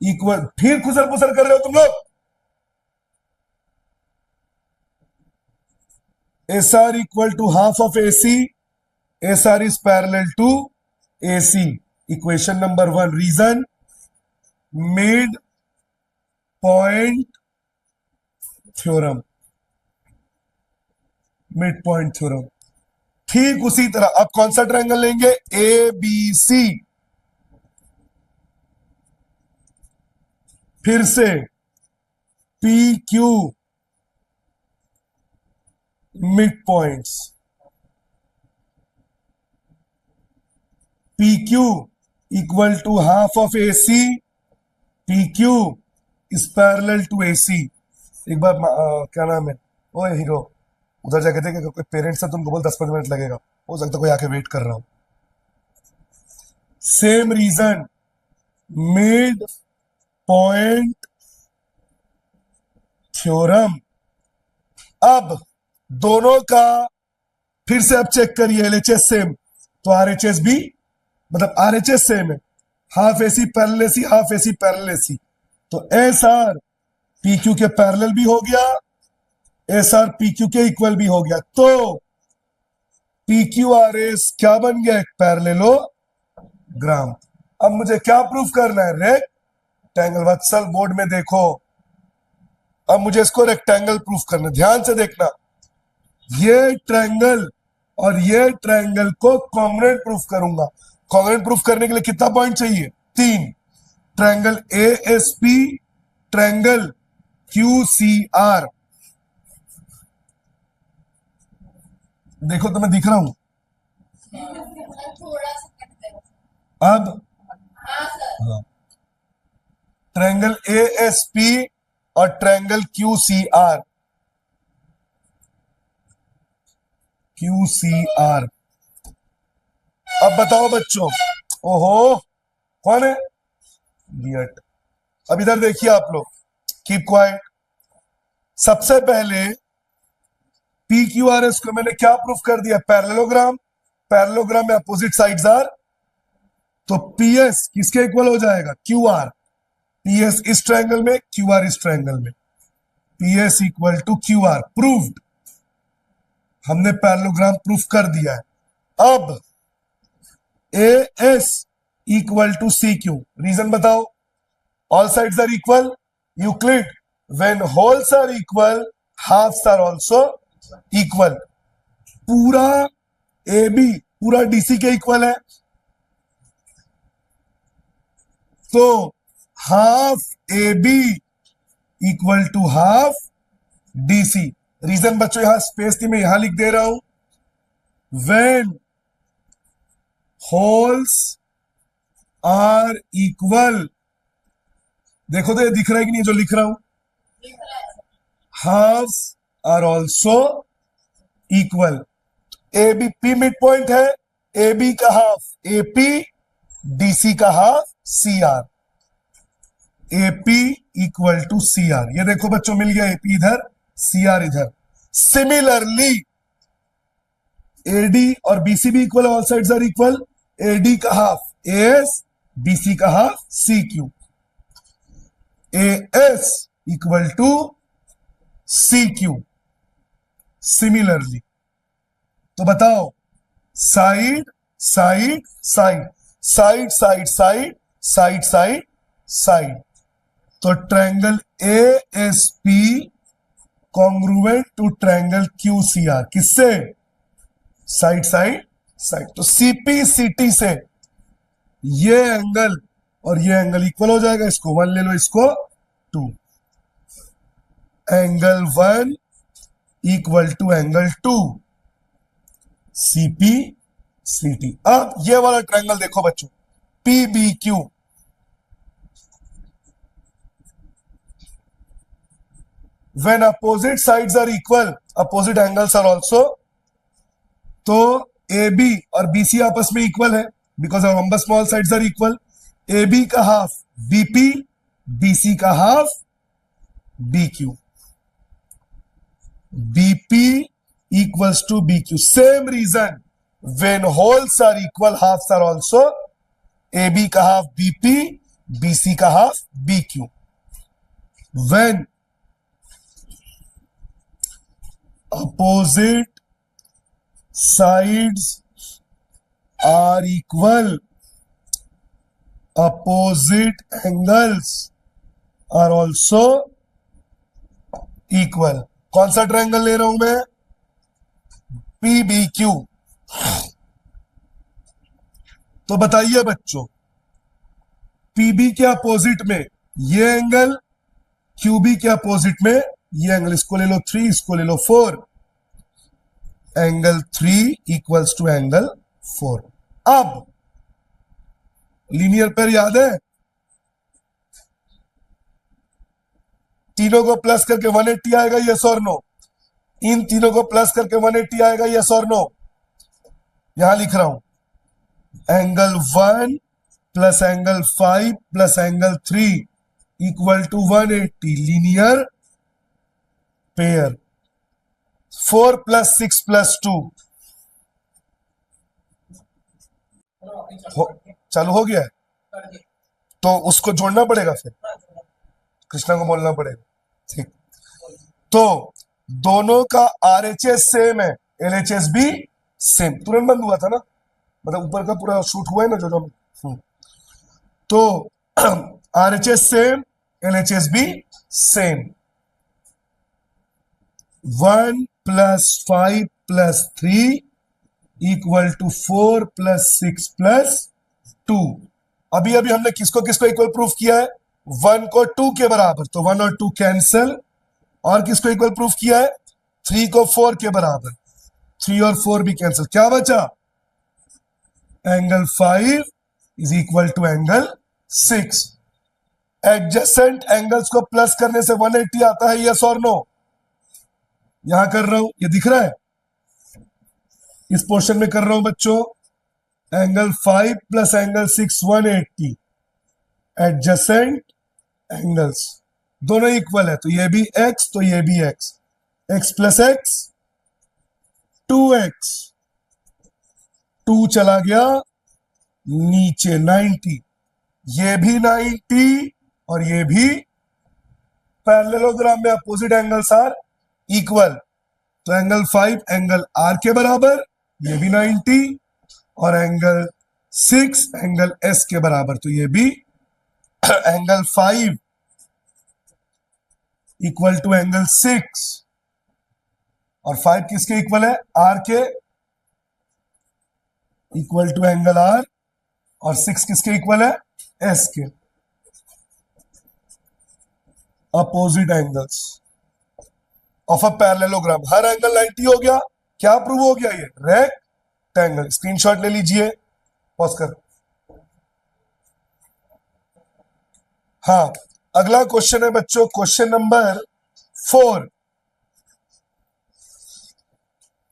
इक्वल, फिर खुसर पुसर कर रहे हो तुम लोग, S R equal to half of AC, S R is parallel to AC। Equation number 1, reason mid point theorem, mid point theorem. ठीक उसी तरह अब कौन सा ट्रायंगल लेंगे, ABC, फिर से PQ mid points, PQ equal to half of AC, PQ is parallel to AC। एक बार क्या नाम है, ओए हीरो, उधर जाके देखे कोई पेरेंट्स है तुमको बोल 10-15 मिनट लगेगा, हो सकता कोई आके वेट कर रहा हो। Same reason, mid point theorem. अब दोनों का फिर से अब चेक करिए, LHS सेम तो RHS भी, मतलब RHS सेम है, half AC parallel AC, half AC parallel AC। तो SR PQ के पैरेलल भी हो गया, SR PQ के इक्वल भी हो गया, तो PQRS क्या बन गया, एक पैरेललोग्राम। अब मुझे क्या प्रूफ करना है, रेक्टेंगल। वत्सल बोर्ड में देखो, अब मुझे इसको रेक्टेंगल प्रूफ करना, ध्यान से देखना, ये ट्रायंगल और ये ट्रायंगल को कॉन्ग्रुएंट प्रूफ करूंगा। कॉन्ग्रुएंट प्रूफ करने के लिए कितना पॉइंट चाहिए, 3। Triangle ASP, triangle QCR। देखो तो मैं दिख रहा हूं थोड़ा सा कट करो। अब, हाँ सर। ट्रायंगल ASP और triangle QCR, Q C R. अब बताओ बच्चों, ओहो कौन है? बियट। अब इधर देखिए आप लोग, कीप क्वाइट। सबसे पहले पी क्यू आर एस को मैंने क्या प्रूफ कर दिया? पैरेललोग्राम। पैरेललोग्राम में अपोजिट साइड्स आर, तो पी एस किसके इक्वल हो जाएगा? Q R. पी एस इस ट्रायंगल में, क्यू आर इस ट्रायंगल में, P S equal to Q R. Proved, हमने पैरेललोग्राम प्रूफ कर दिया है। अब A S equal to C Q, reason बताओ। All sides are equal, Euclid when wholes are equal halves are also equal. पूरा A B पूरा DC के equal है, तो half A B equal to half DC. Reason बच्चों यहां space थी, मैं यहां लिख दे रहा हूं। व्हेन होल्स आर इक्वल, देखो तो ये दिख रहा है कि नहीं जो लिख रहा हूं? Halves are also equal. A B P mid point है, ए बी का हाफ ए पी, डीसी का half C R. A P equal to C R, ये देखो बच्चों मिल गया, ए पी इधर, सी आर इधर। सिमिलरली एडी और बीसी भी equal, all sides are equal. AD का हाफ ए एस, बीसी का half C Q. A S equal to C Q. Similarly, तो बताओ side side side, side side side, side side side, तो triangle A S P congruent to triangle Q C R, किससे? Side side side. तो CP सीटी से ये angle और ये एंगल इक्वल हो जाएगा, इसको 1 ले लो, इसको 2। Angle 1 equal to angle 2, CP CT. अब ये वाला ट्रायंगल देखो बच्चों, P B Q. When opposite sides are equal, opposite angles are also, तो ए बी और बीसी आपस में इक्वल है, because number small sides are equal. A B का हाफ बीपी, बीसी का half B Q. BP equals to B Q. Same reason, when wholes are equal halves are also, A B का half BP, BC का half B Q. When opposite sides are equal, opposite angles are also equal। कौन सा triangle ले रहा हूं मैं? P B Q. तो बताइए बच्चों, पी बी के अपोजिट में ये एंगल, क्यू बी के अपोजिट में ये एंगल, इसको ले लो 3, इसको ले लो 4। Angle 3 equals to angle 4। अब लीनियर पेयर याद है? तीनों को प्लस करके 180 आएगा, यस और नो? इन तीनों को प्लस करके 180 आएगा, यस और नो? यहां लिख रहा हूं, angle 1 plus angle 5 plus angle 3 equal to 180, linear pair. 4 plus 6 plus 2 चालू हो गया है, तो उसको जोड़ना पड़ेगा, फिर कृष्णा को बोलना पड़ेगा, ठीक। तो दोनों का आरएचएस सेम है, एलएचएस भी सेम। तुरंत बंद हुआ था ना, मतलब ऊपर का पूरा शूट हुआ है ना जो तो आरएचएस सेम, एलएचएस भी same. 1 plus 5 plus 3 equal to 4 plus 6 plus 2। अभी अभी हमने किसको किसको इक्वल प्रूफ किया है? 1 को 2 के बराबर, तो 1 और 2 कैंसल। और किसको इक्वल प्रूफ किया है? 3 को 4 के बराबर, 3 और 4 भी कैंसल। क्या बचा? Angle 5 is equal to angle 6। Adjacent angles को प्लस करने से 180 आता है, यस और नो? यहां कर रहा हूं, ये दिख रहा है? इस पोर्शन में कर रहा हूं बच्चों, angle 5 plus angle 6 180, adjacent angles दोनों इक्वल है, तो ये भी x तो ये भी x, x plus x 2x, 2 चला गया नीचे 90, ये भी 90 और ये भी, पैरेललोग्राम में अपोजिट एंगल्स आर इक्वल, तो एंगल 5 एंगल R के बराबर, ये भी 90, और एंगल 6 एंगल S के बराबर, तो ये भी एंगल 5 इक्वल टू एंगल 6, और 5 किसके इक्वल है, R के, इक्वल टू एंगल R, और 6 किसके इक्वल है, S के, opposite angles of a parallelogram. Her angle 90 हो गया, क्या प्रूव हो गया, ये रेक्टेंगल। स्क्रीनशॉट ले लीजिए, पॉज कर। हाँ, अगला क्वेश्चन है बच्चों, क्वेश्चन नंबर 4।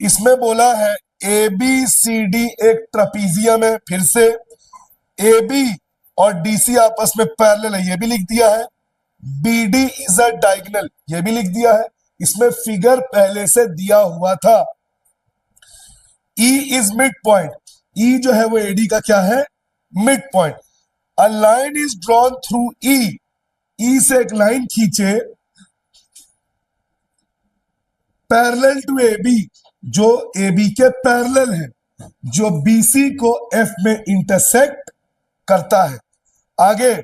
इसमें बोला है ए बी सी डी एक ट्रपीजियम है, फिर से ए बी और डी सी आपस में पैरेलल है, ये भी लिख दिया है, B D is a diagonal, ये भी लिख दिया है, इसमें फिगर पहले से दिया हुआ था। E is mid point, E जो है वो एडी का क्या है, mid point. A line is drawn through E, E से एक लाइन खींचे पैरेलल टू AB, जो AB के पैरेलल है, जो BC को F में इंटरसेक्ट करता है। आगे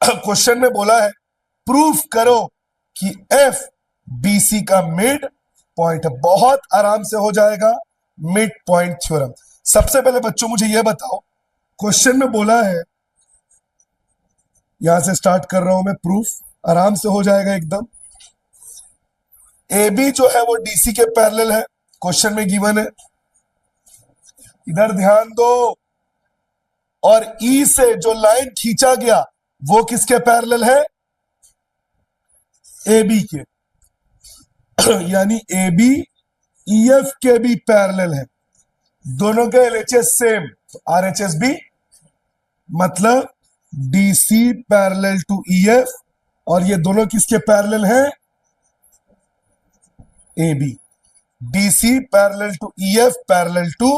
क्वेश्चन में बोला है प्रूफ करो कि F BC का मिड पॉइंट है। बहुत आराम से हो जाएगा मिड पॉइंट थ्योरम। सबसे पहले बच्चों मुझे यह बताओ, क्वेश्चन में बोला है, यहां से स्टार्ट कर रहा हूं मैं, प्रूफ आराम से हो जाएगा एकदम। ए बी जो है वो डीसी के पैरेलल है, क्वेश्चन में गिवन है, इधर ध्यान दो। और ई से जो लाइन खींचा गया वो किसके पैरेलल है, ए बी के, यानी ए बी ई एफ के भी पैरेलल है, दोनों के एलएचएस सेम, तो आरएचएस भी, मतलब डीसी पैरेलल टू ईएफ, और ये दोनों किसके पैरेलल हैं, A B. DC parallel to EF parallel to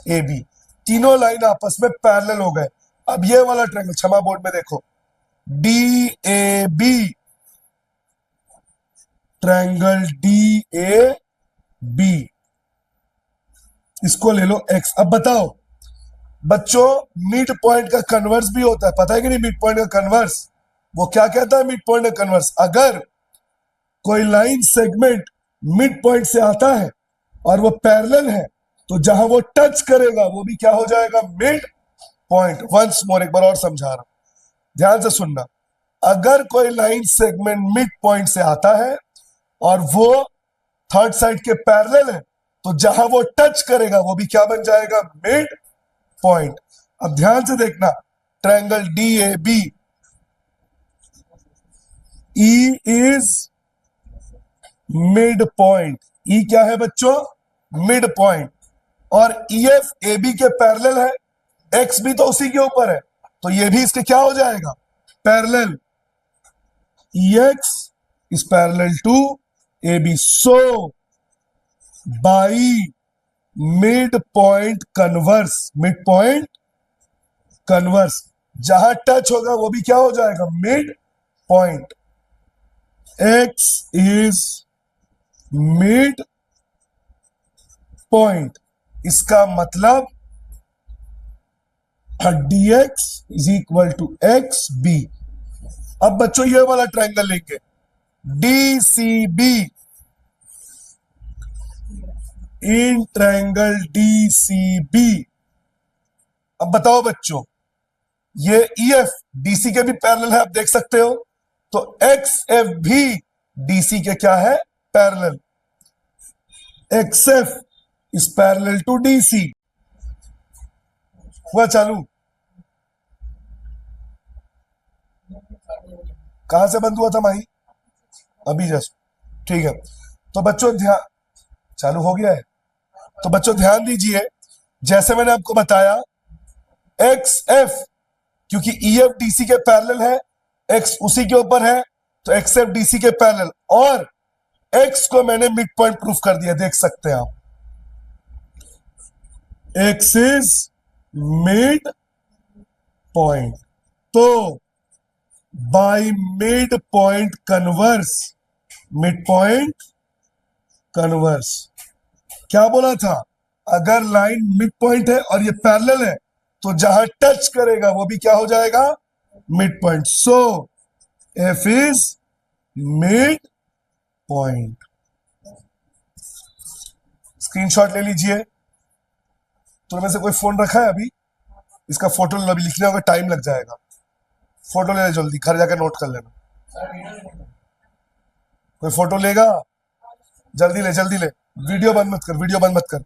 A B, तीनों लाइन आपस में पैरेलल हो गए। अब ये वाला ट्रायंगल, क्षमा बोर्ड में देखो, D A B, triangle D A B, इसको ले लो x। अब बताओ बच्चों, मिड पॉइंट का कन्वर्स भी होता है, पता है कि नहीं, मिड पॉइंट का कन्वर्स, वो क्या कहता है मिड पॉइंट का कन्वर्स, अगर कोई लाइन सेगमेंट मिड पॉइंट से आता है और वो पैरेलल है, तो जहां वो टच करेगा वो भी क्या हो जाएगा, मिड पॉइंट। वंस मोर, एक बार और समझा रहा हूं, ध्यान से सुनना। अगर कोई लाइन सेगमेंट मिड पॉइंट से आता है और वो थर्ड साइड के पैरेलल है, तो जहां वो टच करेगा वो भी क्या बन जाएगा, मिड पॉइंट। अब ध्यान से देखना, triangle D A B, E is mid point, E क्या है बच्चों, मिड पॉइंट, और ई एफ ए बी के पैरेलल है, एक्स भी तो उसी के ऊपर है, तो ये भी इसके क्या हो जाएगा, parallel, E X is parallel to A B. So by mid point converse, mid point converse, जहां टच होगा वो भी क्या हो जाएगा, mid point. X is mid point, इसका मतलब dx is equal to X B. अब बच्चों ये वाला ट्रायंगल लेंगे, D C B, in triangle D C B. अब बताओ बच्चों, ये ई एफ डीसी के भी पैरेलल है, आप देख सकते हो, तो एक्स एफ भी डीसी के क्या है, parallel. X F is parallel to DC. हुआ चालू, कहां से बंद हुआ था माही, अभी जस्ट, ठीक है। तो बच्चों ध्यान, चालू हो गया है, तो बच्चों ध्यान दीजिए, जैसे मैंने आपको बताया एक्स एफ, क्योंकि ई एफ डी सी के पैरेलल है, एक्स उसी के ऊपर है, तो एक्स एफ डी सी के पैरेलल, और एक्स को मैंने मिड पॉइंट प्रूफ कर दिया, देख सकते हैं आप, एक्स इज मिड पॉइंट। तो by mid point converse, mid point converse क्या बोला था, अगर लाइन मिड पॉइंट है और ये पैरेलल है तो जहां टच करेगा वो भी क्या हो जाएगा, mid point. So F is mid point. Screenshot ले लीजिए। तो में से कोई फोन रखा है अभी, इसका फोटो ले लो, अभी लिखने होगा टाइम लग जाएगा, फोटो ले ले जल्दी, घर जाकर नोट कर लेना। कोई फोटो लेगा, जल्दी ले जल्दी ले, वीडियो बंद मत कर, वीडियो बंद मत कर,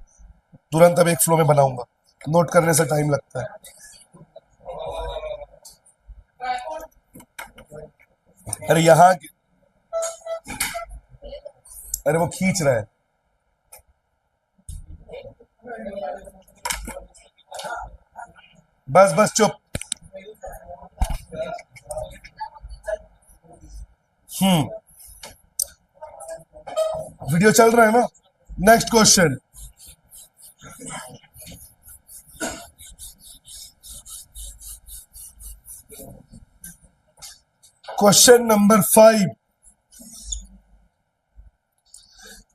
तुरंत अब एक फ्लो में बनाऊंगा, नोट करने से टाइम लगता है। अरे यहाँ, अरे वो खींच रहा है। बस बस चुप। वीडियो चल रहा है ना। Next question, question number 5।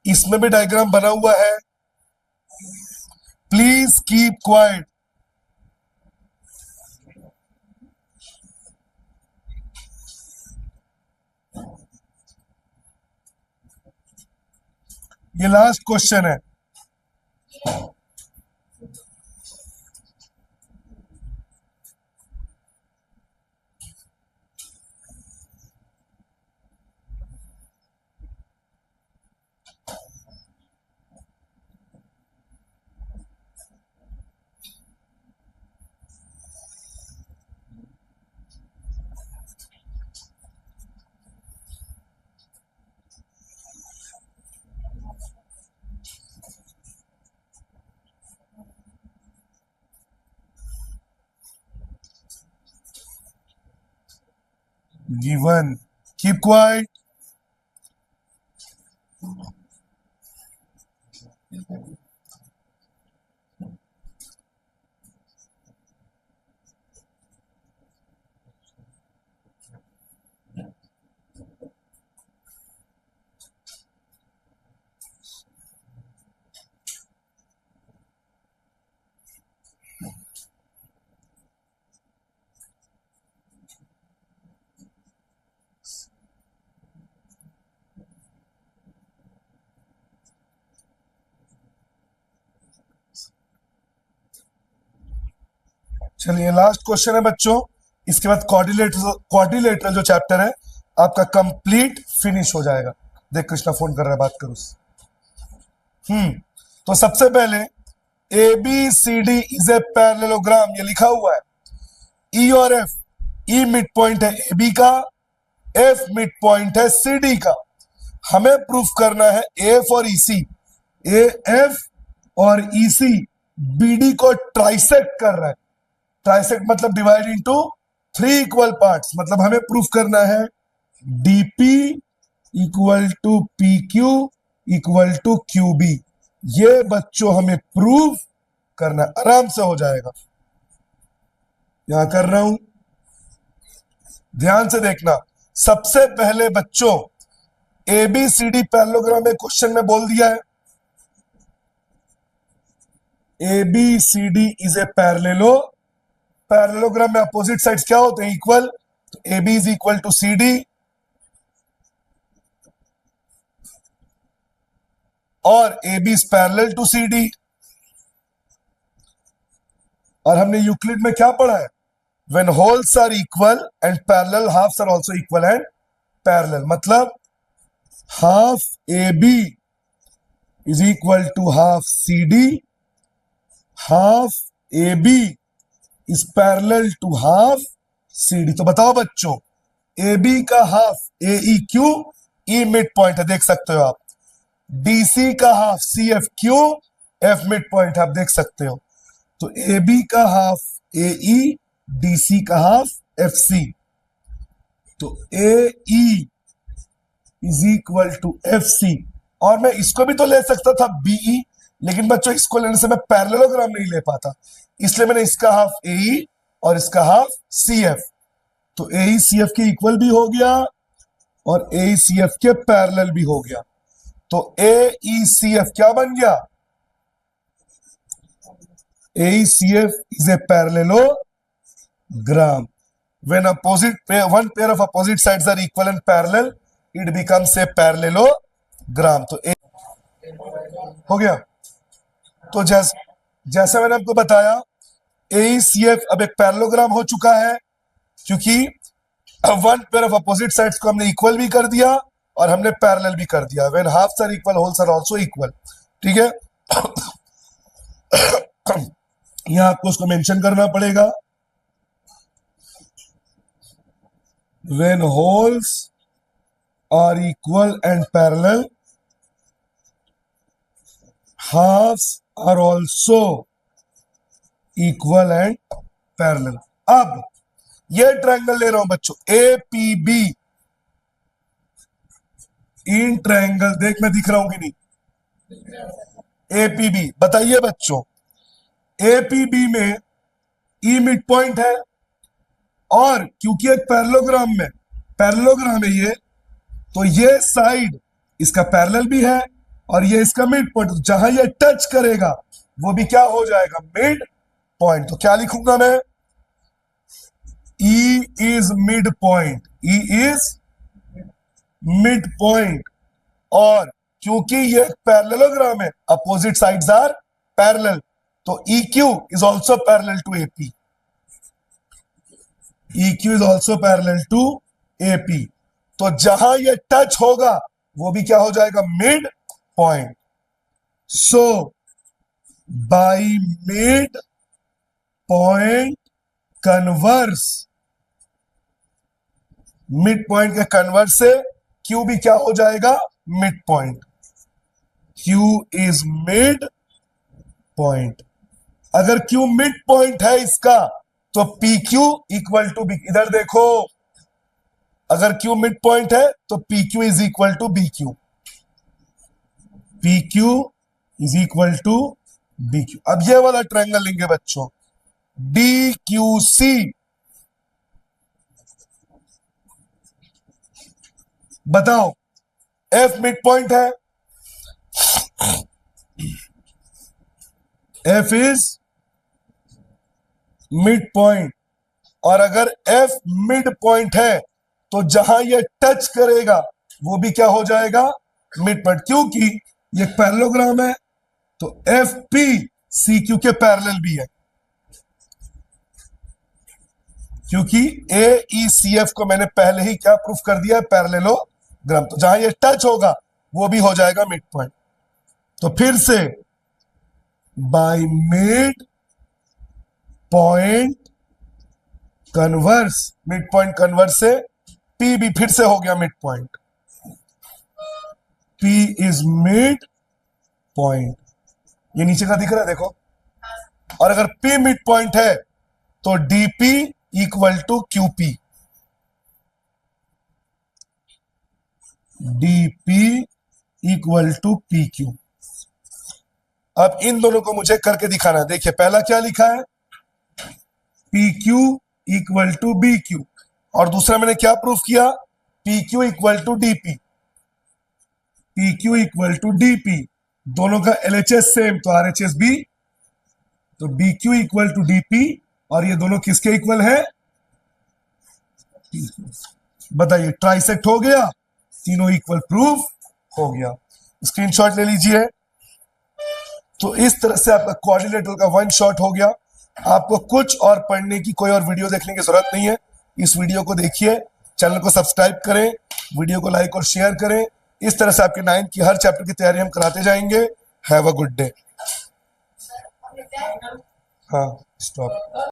इसमें भी डायग्राम बना हुआ है, प्लीज कीप क्वाइट। ये लास्ट क्वेश्चन है। Given, keep quiet. चलिए लास्ट क्वेश्चन है बच्चों, इसके बाद क्वाड्रिलेटरल जो चैप्टर है आपका कंप्लीट फिनिश हो जाएगा। देख कृष्णा फोन कर रहा है, बात करो उससे। तो सबसे पहले A B C D is a parallelogram, ये लिखा हुआ है। ई और एफ, ई मिड पॉइंट है ए बी का, एफ मिड पॉइंट है सी डी का। हमें प्रूफ करना है एफ और ईसी, ए एफ और ईसी बी डी को ट्राइसेक्ट कर रहा है। ट्राइसेक्ट मतलब डिवाइड इनटू 3 इक्वल पार्ट्स, मतलब हमें प्रूफ करना है DP equal to P Q equal to Q B. ये बच्चों हमें प्रूफ करना है, आराम से हो जाएगा। यहां कर रहा हूं, ध्यान से देखना। सबसे पहले बच्चों एबीसीडी पैरेललोग्राम में क्वेश्चन में बोल दिया है एबीसीडी इज ए पैरेललोग्राम में अपोजिट साइड्स क्या होते हैं, इक्वल। तो A B is equal to C D और A B is parallel to C D. और हमने यूक्लिड में क्या पढ़ा है, when wholes are equal and parallel halves are also equal and parallel, मतलब half A B is equal to half C D, half A B is parallel to half C D. तो बताओ बच्चों, A B का half A E Q, E mid point है देख सकते हो आप। डीसी का half C F Q, F mid point आप देख सकते हो। तो ए बी का half A E, D C का हाफ एफ सी। तो A E is equal to F C. और मैं इसको भी तो ले सकता था बीई, लेकिन बच्चों इसको लेने से मैं पैरेललोग्राम नहीं ले पाता, इसलिए मैंने इसका हाफ ए और इसका हाफ सी एफ। तो ए सी एफ के इक्वल भी हो गया और ए सी एफ के पैरेलल भी हो गया। तो ए सी एफ क्या बन गया? A C F is a parallelogram. When one pair of opposite sides are equal and parallel, it becomes a parallelogram. तो हो गया। तो जैसा मैंने आपको बताया, AECF अब एक पैरेललोग्राम हो चुका है, क्योंकि one pair of opposite sides को हमने इक्वल भी कर दिया और हमने पैरेलल भी कर दिया। When halves are equal, wholes are also equal. ठीक है। यहां आपको उसको मेंशन करना पड़ेगा। When holes are equal and parallel, halves are also equal and parallel. अब ये ट्रायंगल ले रहा हूं बच्चों, APB इन ट्रायंगल, देख मैं दिख रहा हूं कि नहीं? APB बताइए बच्चों, APB में E मिड पॉइंट है, और क्योंकि एक पैरेललोग्राम है ये, तो ये साइड इसका पैरेलल भी है और ये इसका मिड पॉइंट। जहां ये टच करेगा वो भी क्या हो जाएगा? Mid point. तो क्या लिखूंगा मैं? E is mid point, E is mid point. और क्योंकि ये पैरेललोग्राम है, अपोजिट साइड्स आर पैरेलल, तो EQ is also parallel to AP। EQ is also parallel to AP। तो जहां ये टच होगा वो भी क्या हो जाएगा? Mid point. So by mid point converse, mid point के कन्वर्स से Q भी क्या हो जाएगा? Mid point. Q is mid point. अगर Q मिड पॉइंट है इसका, तो PQ इक्वल टू बी, इधर देखो, अगर Q मिड पॉइंट है तो PQ is equal to BQ। PQ is equal to BQ। अब ये वाला ट्रायंगल लेंगे बच्चों, DQC। बताओ, F मिड पॉइंट है, F इज मिड पॉइंट, और अगर F मिड पॉइंट है तो जहां ये टच करेगा वो भी क्या हो जाएगा? Mid point. क्योंकि ये पैरेललोग्राम है तो FP CQ के पैरेलल भी है, क्योंकि AECF को मैंने पहले ही क्या प्रूफ कर दिया? पैरेललोग्राम। तो जहां ये टच होगा वो भी हो जाएगा मिड पॉइंट। तो फिर से by mid point converse, mid point converse से P भी फिर से हो गया mid point. P is mid point. ये नीचे का दिख रहा है देखो। और अगर P मिड पॉइंट है तो DP equal to QP। DP equal to PQ। अब इन दोनों को मुझे करके दिखाना है। देखिए पहला क्या लिखा है? PQ इक्वल टू BQ, और दूसरा मैंने क्या प्रूफ किया? PQ equal to DP। PQ equal to DP, दोनों का LHS सेम तो RHS भी, तो BQ इक्वल टू DP, और ये दोनों किसके इक्वल है? बताइए, ट्राइसेक्ट हो गया, तीनों इक्वल प्रूफ हो गया। स्क्रीनशॉट ले लीजिए। तो इस तरह से आपका क्वाड्रिलेटरल का वन शॉट हो गया। आपको कुछ और पढ़ने की, कोई और वीडियो देखने की जरूरत नहीं है। इस वीडियो को देखिए, चैनल को सब्सक्राइब करें, वीडियो को लाइक और शेयर करें। इस तरह से आपके 9th की हर चैप्टर की तैयारी हम कराते जाएंगे। Have a good day. हाँ, स्टॉप।